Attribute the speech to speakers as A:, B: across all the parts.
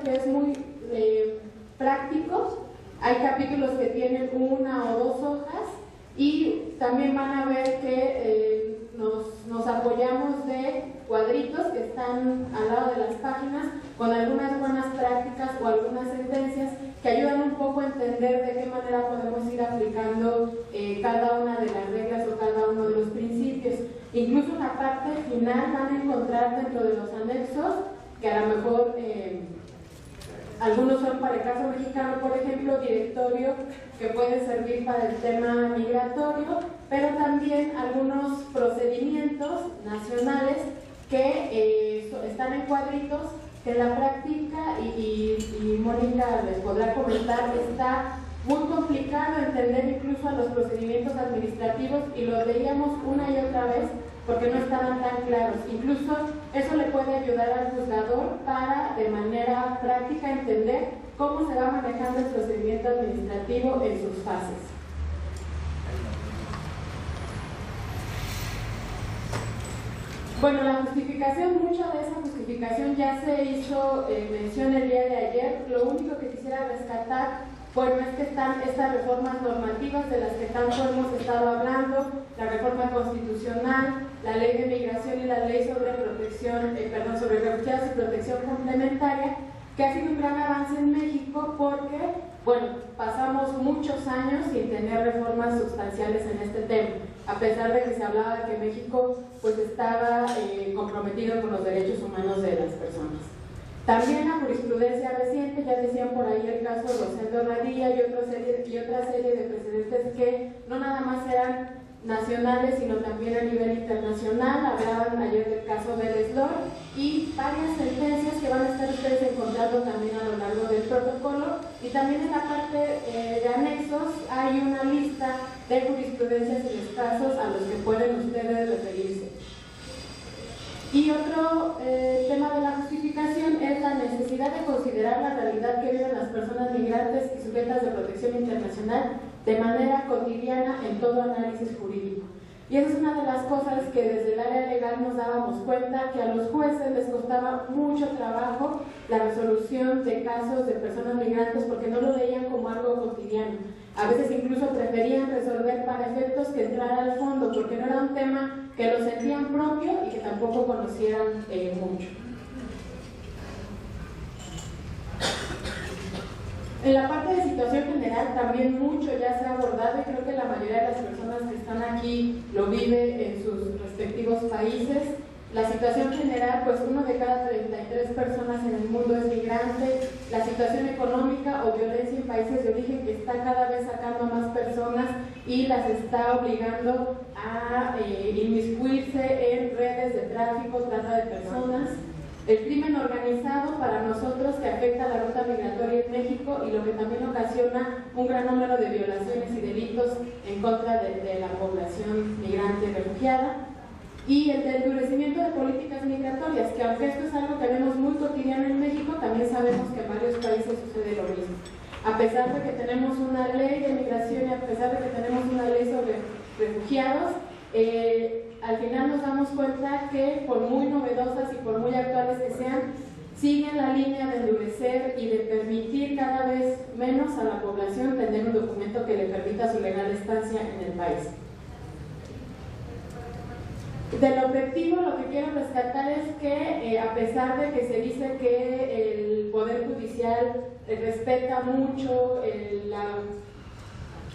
A: que es muy práctico. Hay capítulos que tienen 1 o 2 hojas y también van a ver que nos apoyamos de cuadritos que están al lado de las páginas con algunas buenas prácticas o algunas sentencias que ayudan un poco a entender de qué manera podemos ir aplicando cada una de las reglas o cada uno de los principios. Incluso en la parte final van a encontrar dentro de los anexos, que a lo mejor algunos son para el caso mexicano, por ejemplo, directorio que puede servir para el tema migratorio, pero también algunos procedimientos nacionales que están en cuadritos, que en la práctica, y Mónica les podrá comentar, está muy complicado entender incluso a los procedimientos administrativos y los leíamos una y otra vez porque no estaban tan claros. Incluso eso le puede ayudar al juzgador para de manera práctica entender cómo se va manejando el procedimiento administrativo en sus fases. Bueno, la justificación, mucha de esa justificación ya se hizo mención el día de ayer. Lo único que quisiera rescatar, bueno, es que están estas reformas normativas de las que tanto hemos estado hablando, la reforma constitucional, la ley de migración y la ley sobre protección, sobre refugiados y protección complementaria, que ha sido un gran avance en México porque, bueno, pasamos muchos años sin tener reformas sustanciales en este tema, a pesar de que se hablaba de que México pues estaba comprometido con los derechos humanos de las personas. También la jurisprudencia reciente, ya decían por ahí el caso de Rosendo Radilla y otra serie de precedentes que no nada más eran nacionales, sino también a nivel internacional. Hablaban ayer del caso del Eslor y varias sentencias que van a estar ustedes encontrando también a lo largo del protocolo, y también en la parte de anexos hay una lista de jurisprudencias y los casos a los que pueden ustedes referirse. Y otro tema de la justificación es la necesidad de considerar la realidad que viven las personas migrantes y sujetas de protección internacional de manera cotidiana en todo análisis jurídico. Y esa es una de las cosas que desde el área legal nos dábamos cuenta, que a los jueces les costaba mucho trabajo la resolución de casos de personas migrantes porque no lo veían como algo cotidiano. A veces incluso preferían resolver para efectos que entrar al fondo, porque no era un tema que lo sentían propio y que tampoco conocieran mucho. En la parte de situación general también mucho ya se ha abordado y creo que la mayoría de las personas que están aquí lo vive en sus respectivos países. La situación general, pues 1 de cada 33 personas en el mundo es migrante. La situación económica o violencia en países de origen que está cada vez sacando a más personas y las está obligando a inmiscuirse en redes de tráfico, trata de personas. El crimen organizado para nosotros que afecta a la ruta migratoria en México y lo que también ocasiona un gran número de violaciones y delitos en contra de la población migrante y refugiada. Y el endurecimiento de políticas migratorias, que aunque esto es algo que vemos muy cotidiano en México, también sabemos que en varios países sucede lo mismo. A pesar de que tenemos una ley de migración y a pesar de que tenemos una ley sobre refugiados, al final nos damos cuenta que por muy novedosas y por muy actuales que sean, siguen la línea de endurecer y de permitir cada vez menos a la población tener un documento que le permita su legal estancia en el país. Del objetivo, lo que quiero rescatar es que a pesar de que se dice que el Poder Judicial respeta mucho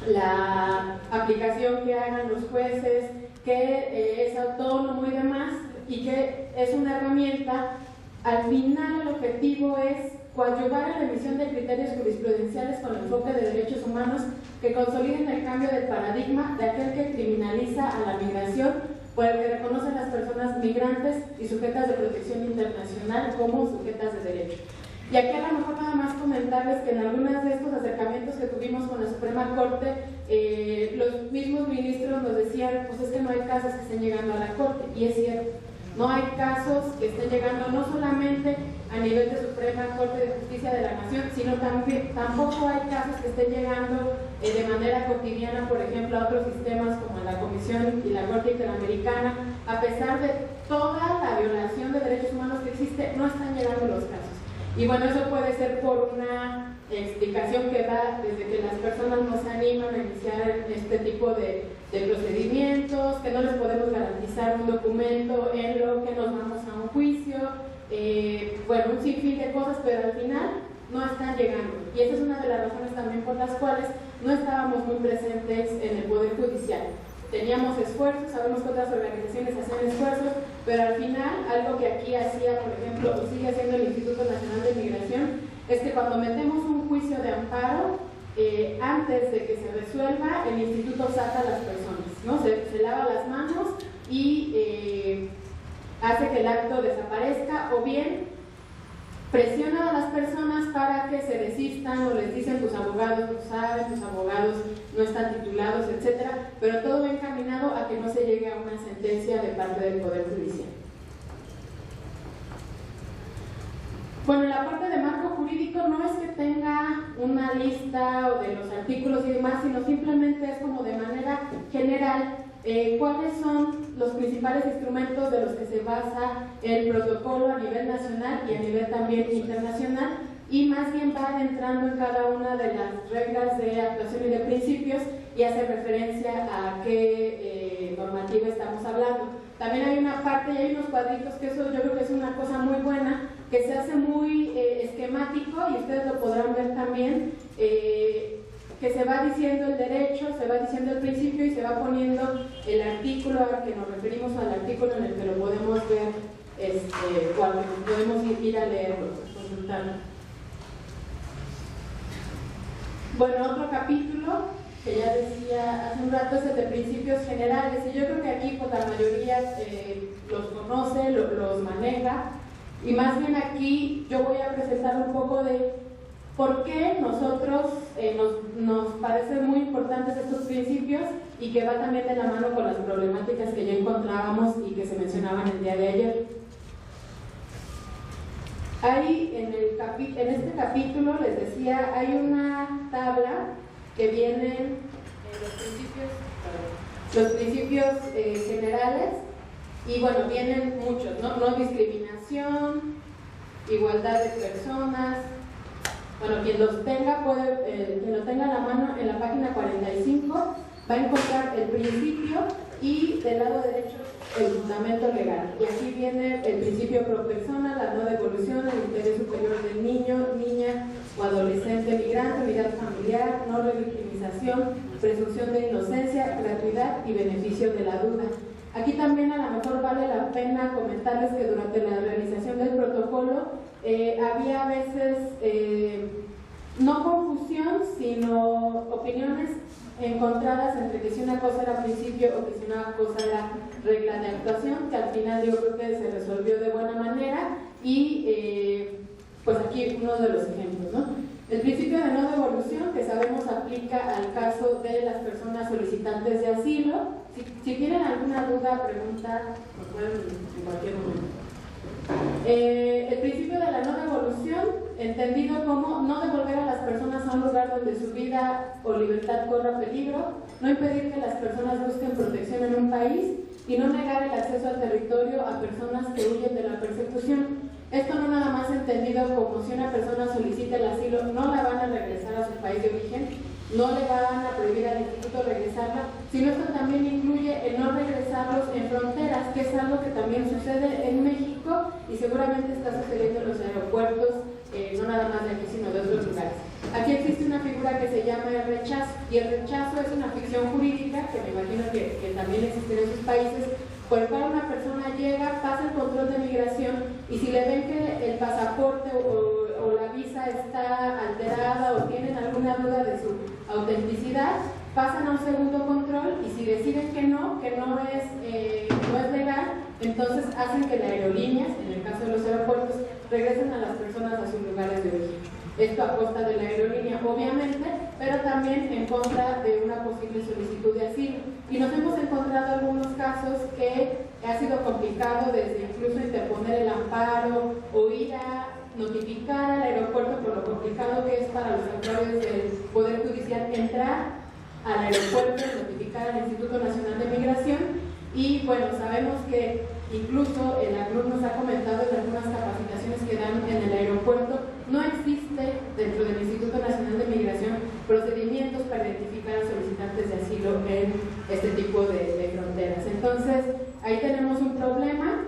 A: la aplicación que hagan los jueces, que es autónomo y demás, y que es una herramienta, al final el objetivo es coadyuvar en la emisión de criterios jurisprudenciales con enfoque de derechos humanos que consoliden el cambio del paradigma de aquel que criminaliza a la migración, por el que reconoce a las personas migrantes y sujetas de protección internacional como sujetas de derecho. Y aquí a lo mejor nada más comentarles que en algunos de estos acercamientos que tuvimos con la Suprema Corte, los mismos ministros nos decían, pues es que no hay casos que estén llegando a la Corte, y es cierto, no hay casos que estén llegando no solamente a nivel de Suprema Corte de Justicia de la Nación, sino tampoco hay casos que estén llegando de manera cotidiana, por ejemplo, a otros sistemas como la Comisión y la Corte Interamericana. A pesar de toda la violación de derechos humanos que existe, no están llegando los casos. Y bueno, eso puede ser por una explicación que da desde que las personas no se animan a iniciar este tipo de procedimientos, que no les podemos garantizar un documento en lo que nos vamos a un juicio, bueno, un sinfín de cosas, pero al final no están llegando. Y esa es una de las razones también por las cuales no estábamos muy presentes en el Poder Judicial. Teníamos esfuerzos, sabemos que otras organizaciones hacían esfuerzos, pero al final, algo que aquí hacía, por ejemplo, o sigue haciendo el Instituto Nacional de Migración, es que cuando metemos un juicio de amparo, antes de que se resuelva, el instituto saca a las personas, ¿no? Se lava las manos y hace que el acto desaparezca, o bien presiona a las personas para que se desistan, o les dicen tus abogados no saben, tus abogados no están titulados, etcétera, pero todo va encaminado a que no se llegue a una sentencia de parte del Poder Judicial. Bueno, la parte de marco jurídico no es que tenga una lista o de los artículos y demás, sino simplemente es como de manera general cuáles son los principales instrumentos de los que se basa el protocolo a nivel nacional y a nivel también internacional, y más bien va entrando en cada una de las reglas de actuación y de principios y hace referencia a qué normativa estamos hablando. También hay una parte y hay unos cuadritos que eso yo creo que es una cosa muy buena, que se hace muy esquemático, y ustedes lo podrán ver también, que se va diciendo el derecho, se va diciendo el principio y se va poniendo el artículo al que nos referimos, al artículo en el que lo podemos ver, cuando podemos ir a leerlo, consultarlo. Bueno, otro capítulo que ya decía hace un rato es el de principios generales, y yo creo que aquí pues, la mayoría los conoce, los maneja, y más bien aquí yo voy a presentar un poco de por qué nosotros nos parecen muy importantes estos principios, y que va también de la mano con las problemáticas que ya encontrábamos y que se mencionaban el día de ayer. Ahí en este capítulo, les decía, hay una tabla que vienen los principios generales, y bueno, vienen muchos, ¿no? No discriminación, igualdad de personas. Bueno, quien los tenga quien lo tenga a la mano en la página 45 va a encontrar el principio y del lado derecho el fundamento legal. Y aquí viene el principio pro persona, la no devolución, el interés superior del niño, niña o adolescente migrante, unidad familiar, no revictimización, presunción de inocencia, gratuidad y beneficio de la duda. Aquí también a lo mejor vale la pena comentarles que durante la realización del protocolo había a veces no confusión, sino opiniones encontradas entre que si una cosa era principio o que si una cosa era regla de actuación, que al final yo creo que se resolvió de buena manera, y pues aquí uno de los ejemplos, ¿no? El principio de no devolución, que sabemos aplica al caso de las personas solicitantes de asilo. Si tienen alguna duda, pregunta, lo pueden en cualquier momento. El principio de la no devolución, entendido como no devolver a las personas a un lugar donde su vida o libertad corra peligro, no impedir que las personas busquen protección en un país y no negar el acceso al territorio a personas que huyen de la persecución. Esto no nada más entendido como si una persona solicita el asilo, no la van a regresar a su país de origen, no le van a prohibir al instituto regresarla, sino esto también incluye el no regresarlos en fronteras, que es algo que también sucede en México y seguramente está sucediendo en los aeropuertos, no nada más de aquí sino de otros lugares. Aquí existe una figura que se llama el rechazo, y el rechazo es una ficción jurídica que me imagino que también existe en esos países, por el cual una persona llega, pasa el control de migración, y si le ven que el pasaporte o la visa está alterada o tienen alguna duda de su autenticidad, pasan a un segundo control, y si deciden que no es legal, entonces hacen que las aerolíneas, en el caso de los aeropuertos, regresen a las personas a sus lugares de origen. Esto a costa de la aerolínea, obviamente, pero también en contra de una posible solicitud de asilo. Y nos hemos encontrado algunos casos que ha sido complicado, desde incluso interponer el amparo o ir a notificar al aeropuerto por lo complicado que es para los actores del Poder Judicial entrar al aeropuerto y notificar al Instituto Nacional de Migración. Y bueno, sabemos que incluso el ACNUR nos ha comentado en algunas capacitaciones que dan en el aeropuerto no existe dentro del Instituto Nacional de Migración procedimientos para identificar a solicitantes de asilo en este tipo de fronteras. Entonces, ahí tenemos un problema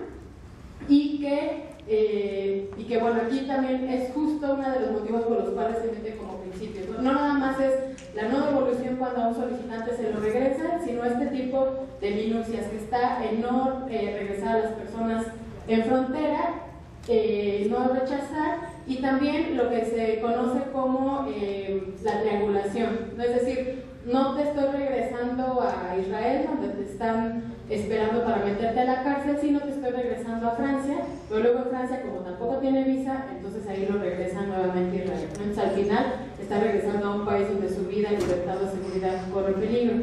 A: y que bueno, aquí también es justo uno de los motivos por los cuales se mete como principio. No nada más es la no devolución cuando a un solicitante se lo regresa, sino este tipo de minucias que está en no regresar a las personas en frontera, no rechazar, y también lo que se conoce como la triangulación, ¿no? Es decir, no te estoy regresando a Israel, donde te están esperando para meterte a la cárcel, sino te estoy regresando a Francia, pero luego en Francia, como tampoco tiene visa, entonces ahí lo regresan nuevamente a Israel, ¿no? Entonces al final está regresando a un país donde su vida, libertad o seguridad corre peligro.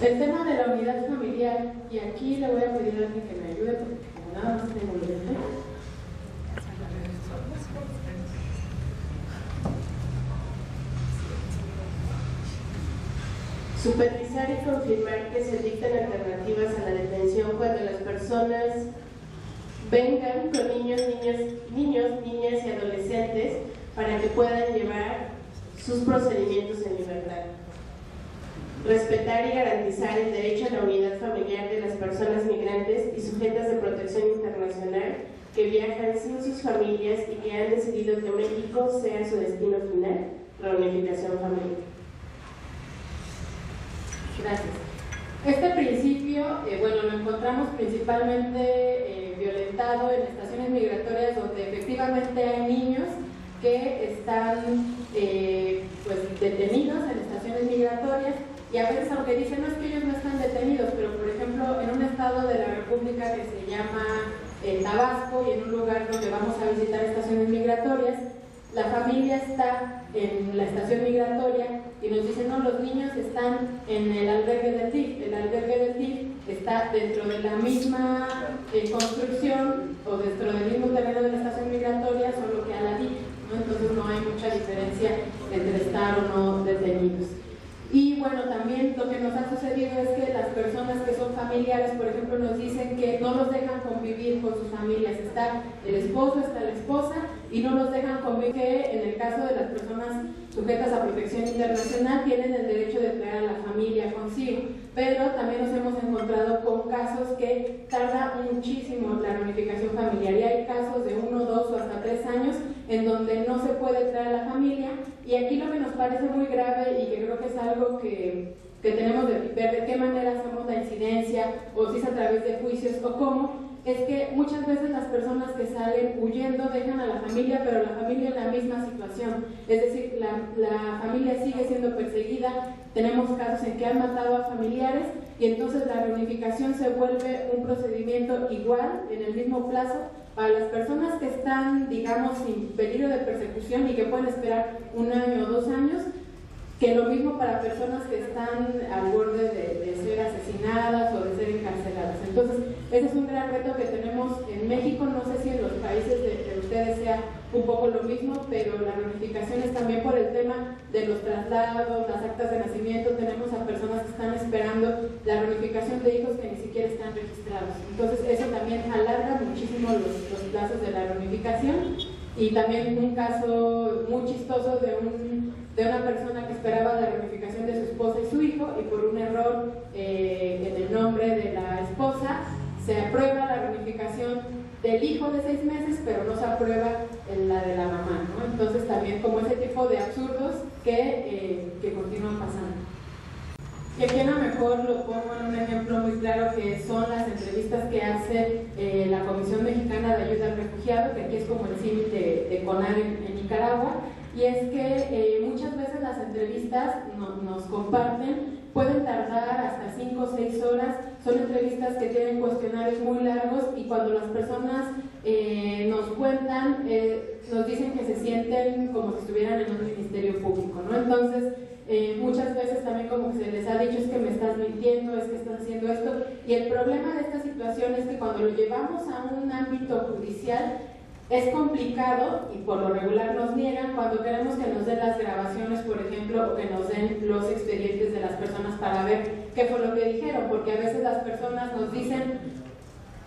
A: El tema de la unidad familiar, y aquí le voy a pedir a alguien que me ayude, porque como nada más tengo lente.
B: Supervisar y confirmar que se dictan alternativas a la detención cuando las personas vengan con niños, niñas y adolescentes para que puedan llevar sus procedimientos en libertad. Respetar y garantizar el derecho a la unidad familiar de las personas migrantes y sujetas de protección internacional que viajan sin sus familias y que han decidido que México sea su destino final, reunificación familiar.
A: Gracias. Este principio, bueno, lo encontramos principalmente violentado en estaciones migratorias donde efectivamente hay niños que están pues, detenidos en estaciones migratorias, y a veces, aunque dicen no es que ellos no están detenidos, pero por ejemplo en un estado de la República que se llama Tabasco, y en un lugar donde vamos a visitar estaciones migratorias, la familia está en la estación migratoria y nos dicen, no, los niños están en el albergue del DIF. El albergue del DIF está dentro de la misma construcción o dentro del mismo terreno de la estación migratoria, solo que a la DIF, ¿no? Entonces no hay mucha diferencia entre estar o no detenidos. Y bueno, también lo que nos ha sucedido es que las personas que son familiares, por ejemplo, nos dicen que no los dejan convivir con sus familias. Está el esposo, está la esposa, y no los dejan convivir, que en el caso de las personas sujetas a protección internacional tienen el derecho de traer a la familia consigo. Pero también nos hemos encontrado con casos que tarda muchísimo la reunificación familiar, y hay casos de 1, 2 o hasta 3 años en donde no se puede traer a la familia. Y aquí lo que nos parece muy grave, y que creo que es algo que tenemos que ver de qué manera hacemos la incidencia, o si es a través de juicios o cómo, es que muchas veces las personas que salen huyendo dejan a la familia, pero la familia en la misma situación, es decir, la familia sigue siendo perseguida. Tenemos casos en que han matado a familiares, y entonces la reunificación se vuelve un procedimiento igual, en el mismo plazo, para las personas que están, digamos, sin peligro de persecución y que pueden esperar 1 año o 2 años, que lo mismo para personas que están al borde de ser asesinadas o de ser encarceladas. Entonces, ese es un gran reto que tenemos en México. No sé si en los países de ustedes sea un poco lo mismo, pero la reunificación es también por el tema de los traslados, las actas de nacimiento. Tenemos a personas que están esperando la reunificación de hijos que ni siquiera están registrados. Entonces, eso también alarga muchísimo los plazos de la reunificación. Y también un caso muy chistoso de una persona que esperaba la reunificación de su esposa y su hijo, y por un error en el nombre de la esposa se aprueba la reunificación del hijo de 6 meses, pero no se aprueba la de la mamá, ¿no? Entonces también como ese tipo de absurdos que continúan pasando. Y aquí a lo mejor lo pongo en un ejemplo muy claro, que son las entrevistas que hace la Comisión Mexicana de Ayuda al Refugiado, que aquí es como el símil de CONAR en Nicaragua. Y es que muchas veces las entrevistas nos comparten, pueden tardar hasta 5 o 6 horas, son entrevistas que tienen cuestionarios muy largos, y cuando las personas nos cuentan, nos dicen que se sienten como si estuvieran en un ministerio público, ¿no? Entonces, muchas veces también como que se les ha dicho, es que me estás mintiendo, es que estás haciendo esto, y el problema de esta situación es que cuando lo llevamos a un ámbito judicial, es complicado y por lo regular nos niegan cuando queremos que nos den las grabaciones, por ejemplo, o que nos den los expedientes de las personas para ver qué fue lo que dijeron, porque a veces las personas nos dicen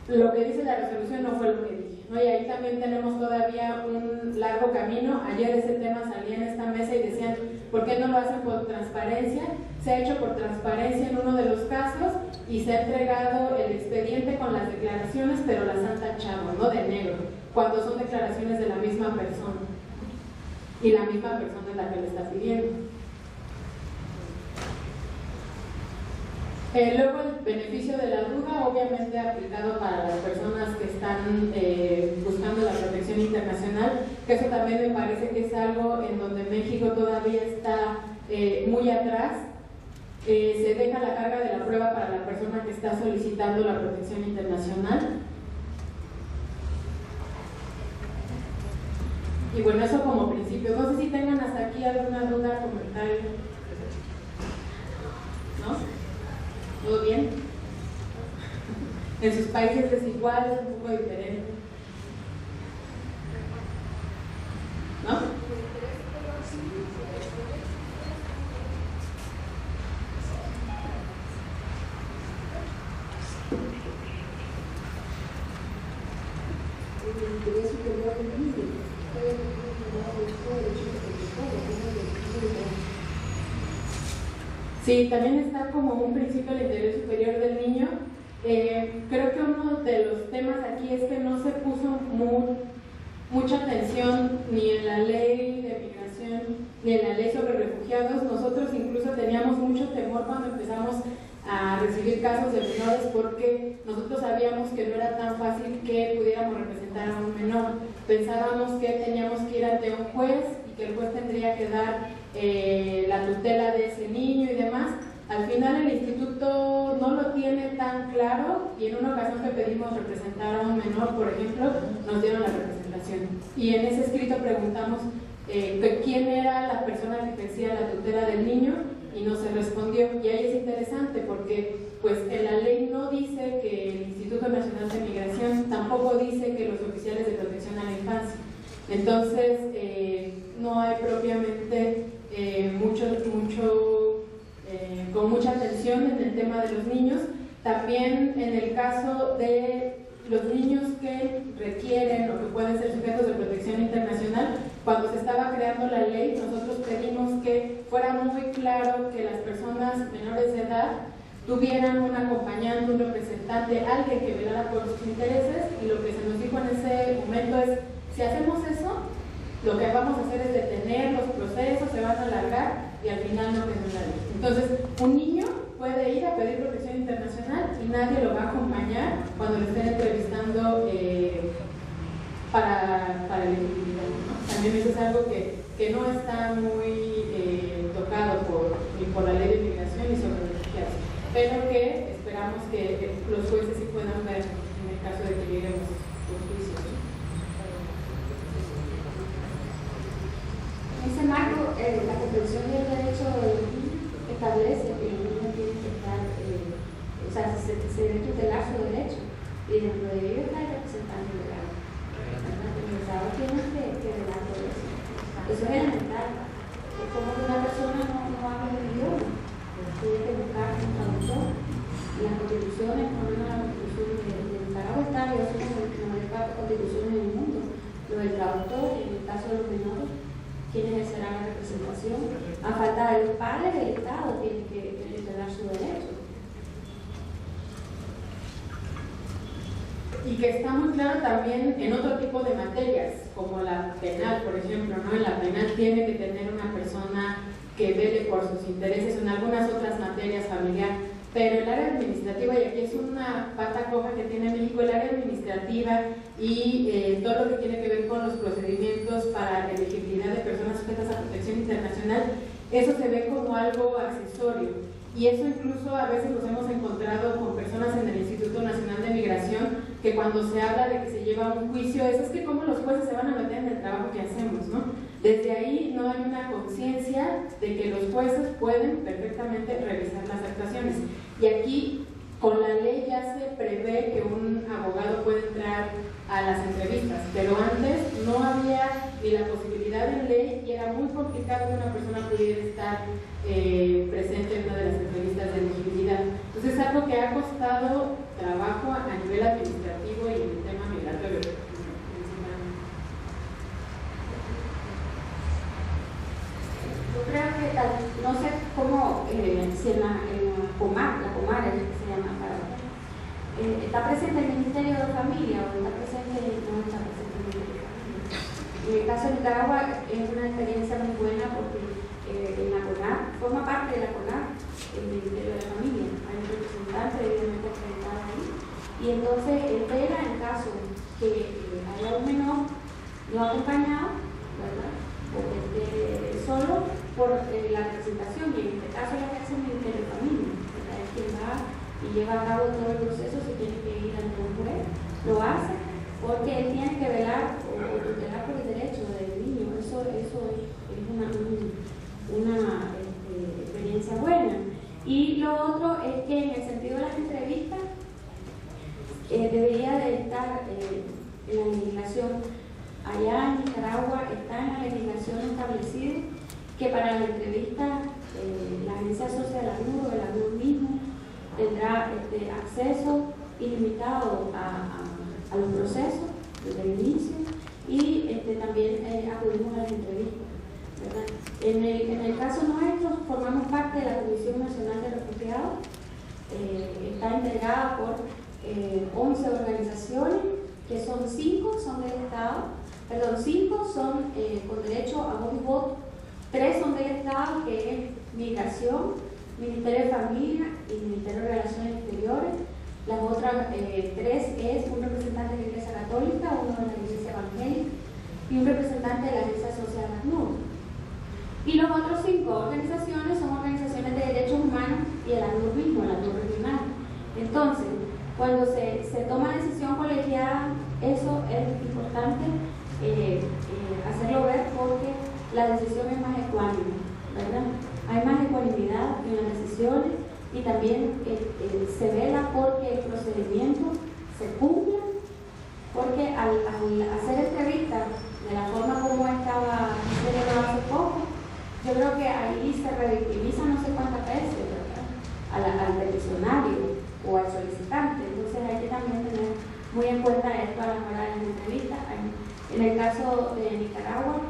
A: lo que dice la resolución no fue lo que dije. ¿no? Y ahí también tenemos todavía un largo camino. Ayer ese tema salía en esta mesa y decían, ¿por qué no lo hacen por transparencia? Se ha hecho por transparencia en uno de los casos y se ha entregado el expediente con las declaraciones, pero las han tachado, ¿no?, de negro, cuando son declaraciones de la misma persona y la misma persona es la que le está pidiendo. Luego el beneficio de la duda, obviamente aplicado para las personas que están buscando la protección internacional, que eso también me parece que es algo en donde México todavía está muy atrás. Se deja la carga de la prueba para la persona que está solicitando la protección internacional. Y bueno, eso como principio. No sé si tengan hasta aquí alguna duda, comentario. ¿No? ¿Todo bien? En sus países es igual, es un poco diferente. ¿No? Sí, también está como un principio del interés superior del niño. Creo que uno de los temas aquí es que no se puso mucha atención ni en la ley de migración ni en la ley sobre refugiados. Nosotros incluso teníamos mucho temor cuando empezamos a recibir casos de menores porque nosotros sabíamos que no era tan fácil que pudiéramos representar a un menor. Pensábamos que teníamos que ir ante un juez y que el juez tendría que dar la tutela de ese niño y demás. Al final el instituto no lo tiene tan claro y en una ocasión que pedimos representar a un menor, por ejemplo, nos dieron la representación. Y en ese escrito preguntamos quién era la persona que ejercía la tutela del niño y no se respondió. Y ahí es interesante porque pues en la ley no dice que el Instituto Nacional de Migración, tampoco dice que los oficiales de protección a la infancia. Entonces no hay propiamente con mucha atención en el tema de los niños. También en el caso de los niños que requieren o que pueden ser sujetos de protección internacional, cuando se estaba creando la ley, nosotros pedimos que fuera muy claro que las personas menores de edad tuvieran un acompañante, un representante, alguien que velara por sus intereses, y lo que se nos dijo en ese momento es, si hacemos eso, lo que vamos a hacer es detener los procesos, se van a alargar y al final no tenemos la ley. Entonces, un niño puede ir a pedir protección internacional y nadie lo va a acompañar cuando le estén entrevistando para elegibilidad, ¿no? También eso es algo que no está muy tocado ni por la ley de migración ni sobre refugiados, pero que esperamos que los jueces sí puedan ver en el caso de que lleguemos a los juicios.
C: En ese marco, la Convención del Derecho del Niño establece que los niños tienen que estar, se debe tutelar su derecho y dentro de ellos está el representante legal. El Estado tiene que velar por eso. Eso es elemental. Es como que una persona no habla el idioma, tiene que buscar un traductor. Las constituciones, por lo menos la constitución de Nicaragua está, yo soy como la mayor constituciones del mundo. Lo del traductor, en el caso de los menores, quienes ejercerán la representación. A falta de los padres, el Estado tiene que tutelar su derecho.
A: Y que está muy claro también en otro tipo de materias, como la penal, por ejemplo, ¿no? En la penal tiene que tener una persona que vele por sus intereses, en algunas otras materias familiar, pero el área administrativa, y aquí es una pata coja que tiene México, el área administrativa y todo lo que tiene que ver con los procedimientos para elegibilidad de personas sujetas a protección internacional, eso se ve como algo accesorio. Y eso incluso a veces nos hemos encontrado con personas en el Instituto Nacional de Migración que cuando se habla de que se lleva un juicio, es que cómo los jueces se van a meter en el trabajo que hacemos, ¿no? Desde ahí no hay una conciencia de que los jueces pueden perfectamente revisar las actuaciones. Y aquí, con la ley ya se prevé que un abogado puede entrar a las entrevistas, pero antes no había ni la posibilidad en ley y era muy complicado que una persona pudiera estar presente en una de las entrevistas de elegibilidad. Entonces es algo que ha costado trabajo a nivel administrativo y en el tema migratorio.
C: si en la Comar, la Comar es lo que se llama acá, está presente el Ministerio de Familia o está presente, no está presente el Ministerio de Familia. En el caso de Nicaragua es una experiencia muy buena porque en la CONAR, forma parte de la CONAR, el Ministerio de la Familia, hay un representante evidentemente acreditado ahí, y entonces él vela en caso que haya un menor no acompañado, ¿verdad? O que esté solo por la representación, y en este caso la que hace el Ministerio de Familia, ¿verdad? Es quien va y lleva a cabo todo el proceso, si tiene que ir ante un juez, lo hace, porque él tiene que velar o tutelar por el derecho del niño. Eso es una experiencia buena. Y lo otro es que en el sentido de las entrevistas debería de estar en la legislación. Allá en Nicaragua está en la legislación establecido que para la entrevista la Agencia Social ACNUR o el ACNUR mismo tendrá acceso ilimitado a los procesos desde el inicio, y también acudimos a las entrevistas, ¿verdad? En el caso nuestro formamos parte de la Comisión Nacional de Refugiados, está integrada por 11 organizaciones, que son 5 son del Estado, perdón, 5 son con derecho a voz y voto, 3 son del Estado, que es Migración, Ministerio de Familia y Ministerio de Relaciones Exteriores. Las otras 3 es un representante de la Iglesia Católica, uno de la Iglesia Evangélica y un representante de la Agencia Social ACNUR. Y los otros 5 organizaciones son organizaciones de derechos humanos y el ACNUR mismo, el ACNUR regional. Entonces, cuando se toma decisión colegiada, eso es importante hacerlo ver, porque la decisión es más ecuánime, ¿verdad? Hay más ecuanimidad en las decisiones, y también se vela porque el procedimiento se cumpla, porque al hacer entrevistas de la forma como estaba sucediendo hace poco, yo creo que ahí se revictimiza no sé cuántas veces, ¿verdad? Al peticionario o al solicitante. Entonces hay que también tener muy en cuenta esto a la hora de las entrevistas. En el caso de Nicaragua,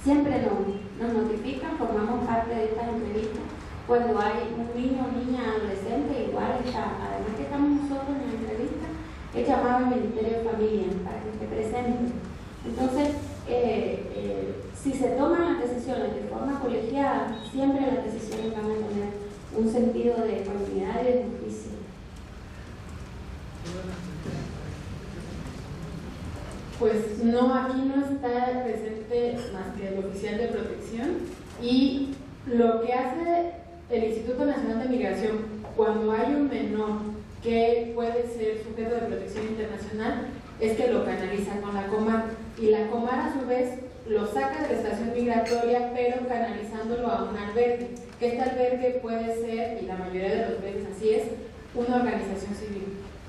C: siempre nos notifican, formamos parte de estas entrevistas. Cuando hay un niño o niña adolescente, igual está, además que estamos nosotros en la entrevista, es llamado al Ministerio de Familia para que esté presente. Entonces, si se toman las decisiones de forma colegiada, siempre las decisiones van a tener un sentido de ecuanimidad y de justicia.
A: Pues no, aquí no está presente más que el oficial de protección, y lo que hace el Instituto Nacional de Migración cuando hay un menor que puede ser sujeto de protección internacional es que lo canaliza con la Comar, y la Comar a su vez lo saca de la estación migratoria, pero canalizándolo a un albergue, que este albergue puede ser, y la mayoría de las veces así es, una organización civil.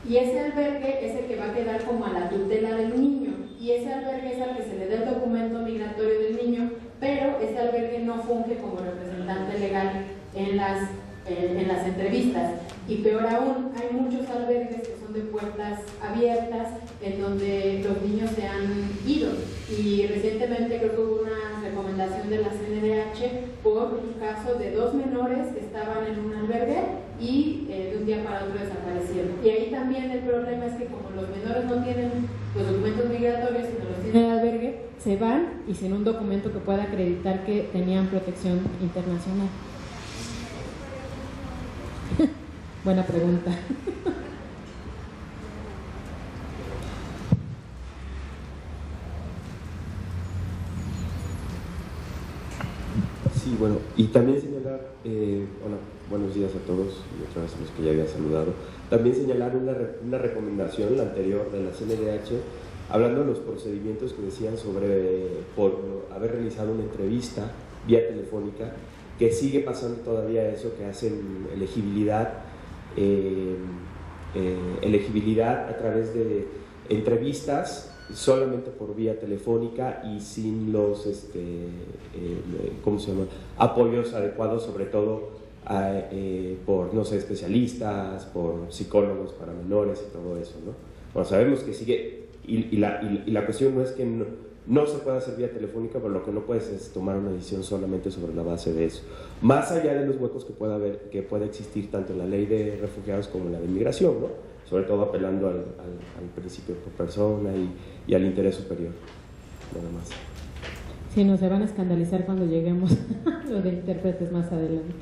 A: Y ese albergue es el que va a quedar como a la tutela del niño, y ese albergue es al que se le da el documento migratorio del niño, pero ese albergue no funge como representante legal en las entrevistas. Y peor aún, hay muchos albergues que son de puertas abiertas, en donde los niños se han ido. Y recientemente creo que hubo una recomendación de la CNDH por un caso de 2 menores que estaban en un albergue y de un día para otro desaparecieron. Y ahí también el problema es que como los menores no tienen los documentos migratorios, sino los tienen en el albergue, se van y sin un documento que pueda acreditar que tenían protección internacional. Buena pregunta.
D: Sí, bueno, y también señalar, hola, buenos días a todos, y otra vez a los que ya había saludado. También señalar una recomendación, la anterior de la CNDH, hablando de los procedimientos que decían sobre por haber realizado una entrevista vía telefónica, que sigue pasando todavía eso, que hacen elegibilidad a través de entrevistas solamente por vía telefónica y sin los ¿cómo se llama? Apoyos adecuados, sobre todo por, no sé, especialistas, por psicólogos para menores y todo eso, ¿no? Bueno, sabemos que sigue, y la cuestión no es que no se puede hacer vía telefónica, pero lo que no puedes es tomar una decisión solamente sobre la base de eso. Más allá de los huecos que pueda existir tanto en la ley de refugiados como en la de inmigración, ¿no? Sobre todo apelando al principio por persona y al interés superior, nada más.
E: Sí, no se van a escandalizar cuando lleguemos a lo de intérpretes más adelante.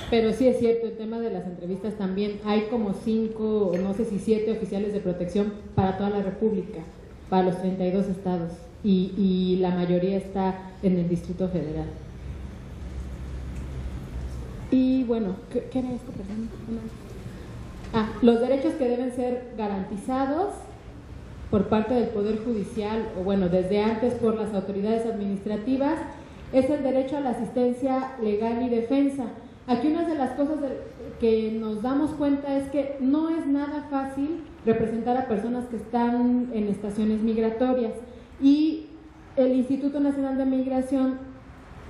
E: Pero sí es cierto, el tema de las entrevistas también, hay como 5 o no sé si 7 oficiales de protección para toda la República, para los 32 estados, y la mayoría está en el Distrito Federal. Y bueno, ¿qué era esto? Perdón. Los derechos que deben ser garantizados por parte del Poder Judicial, o bueno, desde antes por las autoridades administrativas, es el derecho a la asistencia legal y defensa. Aquí una de las cosas que nos damos cuenta es que no es nada fácil representar a personas que están en estaciones migratorias, y el Instituto Nacional de Migración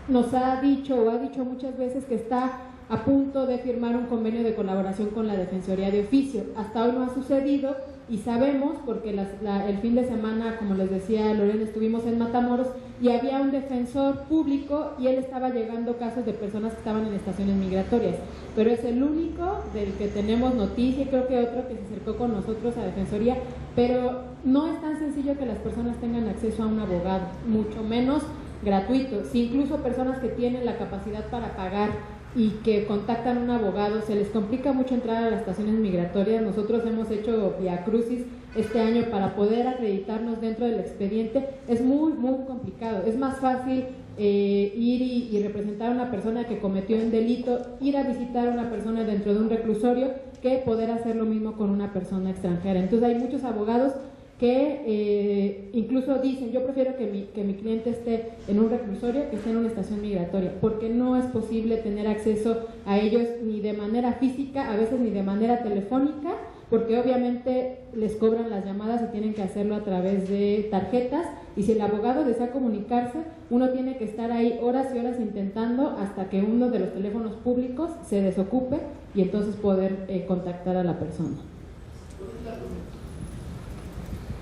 E: nos ha dicho o ha dicho muchas veces que está a punto de firmar un convenio de colaboración con la Defensoría de Oficio. Hasta hoy no ha sucedido y sabemos porque el fin de semana, como les decía Lorena, estuvimos en Matamoros y había un defensor público y él estaba llegando casos de personas que estaban en estaciones migratorias, pero es el único del que tenemos noticia, y creo que otro que se acercó con nosotros a Defensoría, pero no es tan sencillo que las personas tengan acceso a un abogado, mucho menos gratuito. Si incluso personas que tienen la capacidad para pagar y que contactan a un abogado, se les complica mucho entrar a las estaciones migratorias. Nosotros hemos hecho viacrucis este año para poder acreditarnos dentro del expediente. Es muy complicado. Es más fácil ir y representar a una persona que cometió un delito, ir a visitar a una persona dentro de un reclusorio, que poder hacer lo mismo con una persona extranjera. Entonces hay muchos abogados que incluso dicen, yo prefiero que mi cliente esté en un reclusorio que esté en una estación migratoria, porque no es posible tener acceso a ellos ni de manera física, a veces ni de manera telefónica, porque obviamente les cobran las llamadas y tienen que hacerlo a través de tarjetas, y si el abogado desea comunicarse, uno tiene que estar ahí horas y horas intentando hasta que uno de los teléfonos públicos se desocupe y entonces poder contactar a la persona.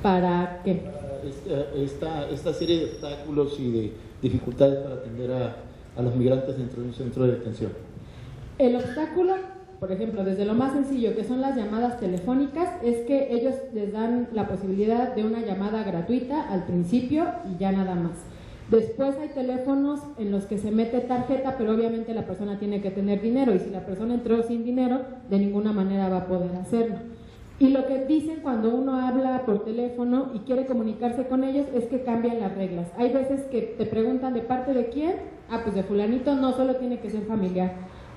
E: ¿Para qué?
F: Esta serie de obstáculos y de dificultades para atender a los migrantes dentro de un centro de detención.
E: El obstáculo, por ejemplo, desde lo más sencillo, que son las llamadas telefónicas, es que ellos les dan la posibilidad de una llamada gratuita al principio y ya nada más. Después hay teléfonos en los que se mete tarjeta, pero obviamente la persona tiene que tener dinero, y si la persona entró sin dinero, de ninguna manera va a poder hacerlo. Y lo que dicen cuando uno habla por teléfono y quiere comunicarse con ellos es que cambian las reglas. Hay veces que te preguntan ¿de parte de quién? Pues de fulanito, no, solo tiene que ser familiar.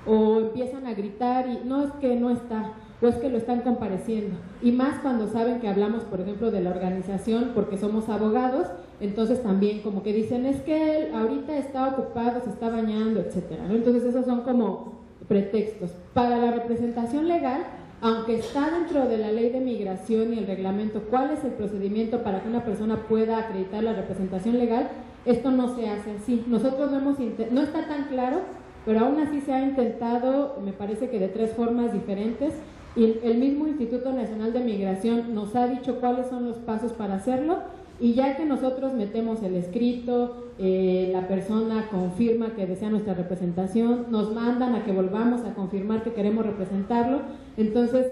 E: O empiezan a gritar y no, es que no está, o es que lo están compareciendo. Y más cuando saben que hablamos, por ejemplo, de la organización, porque somos abogados, entonces también como que dicen, es que él ahorita está ocupado, se está bañando, etcétera, ¿no? Entonces esos son como pretextos. Para la representación legal, aunque está dentro de la ley de migración y el reglamento cuál es el procedimiento para que una persona pueda acreditar la representación legal, esto no se hace así. Nosotros no está tan claro, pero aún así se ha intentado, me parece que de 3 formas diferentes, y el mismo Instituto Nacional de Migración nos ha dicho cuáles son los pasos para hacerlo, y ya que nosotros metemos el escrito, la persona confirma que desea nuestra representación, nos mandan a que volvamos a confirmar que queremos representarlo. Entonces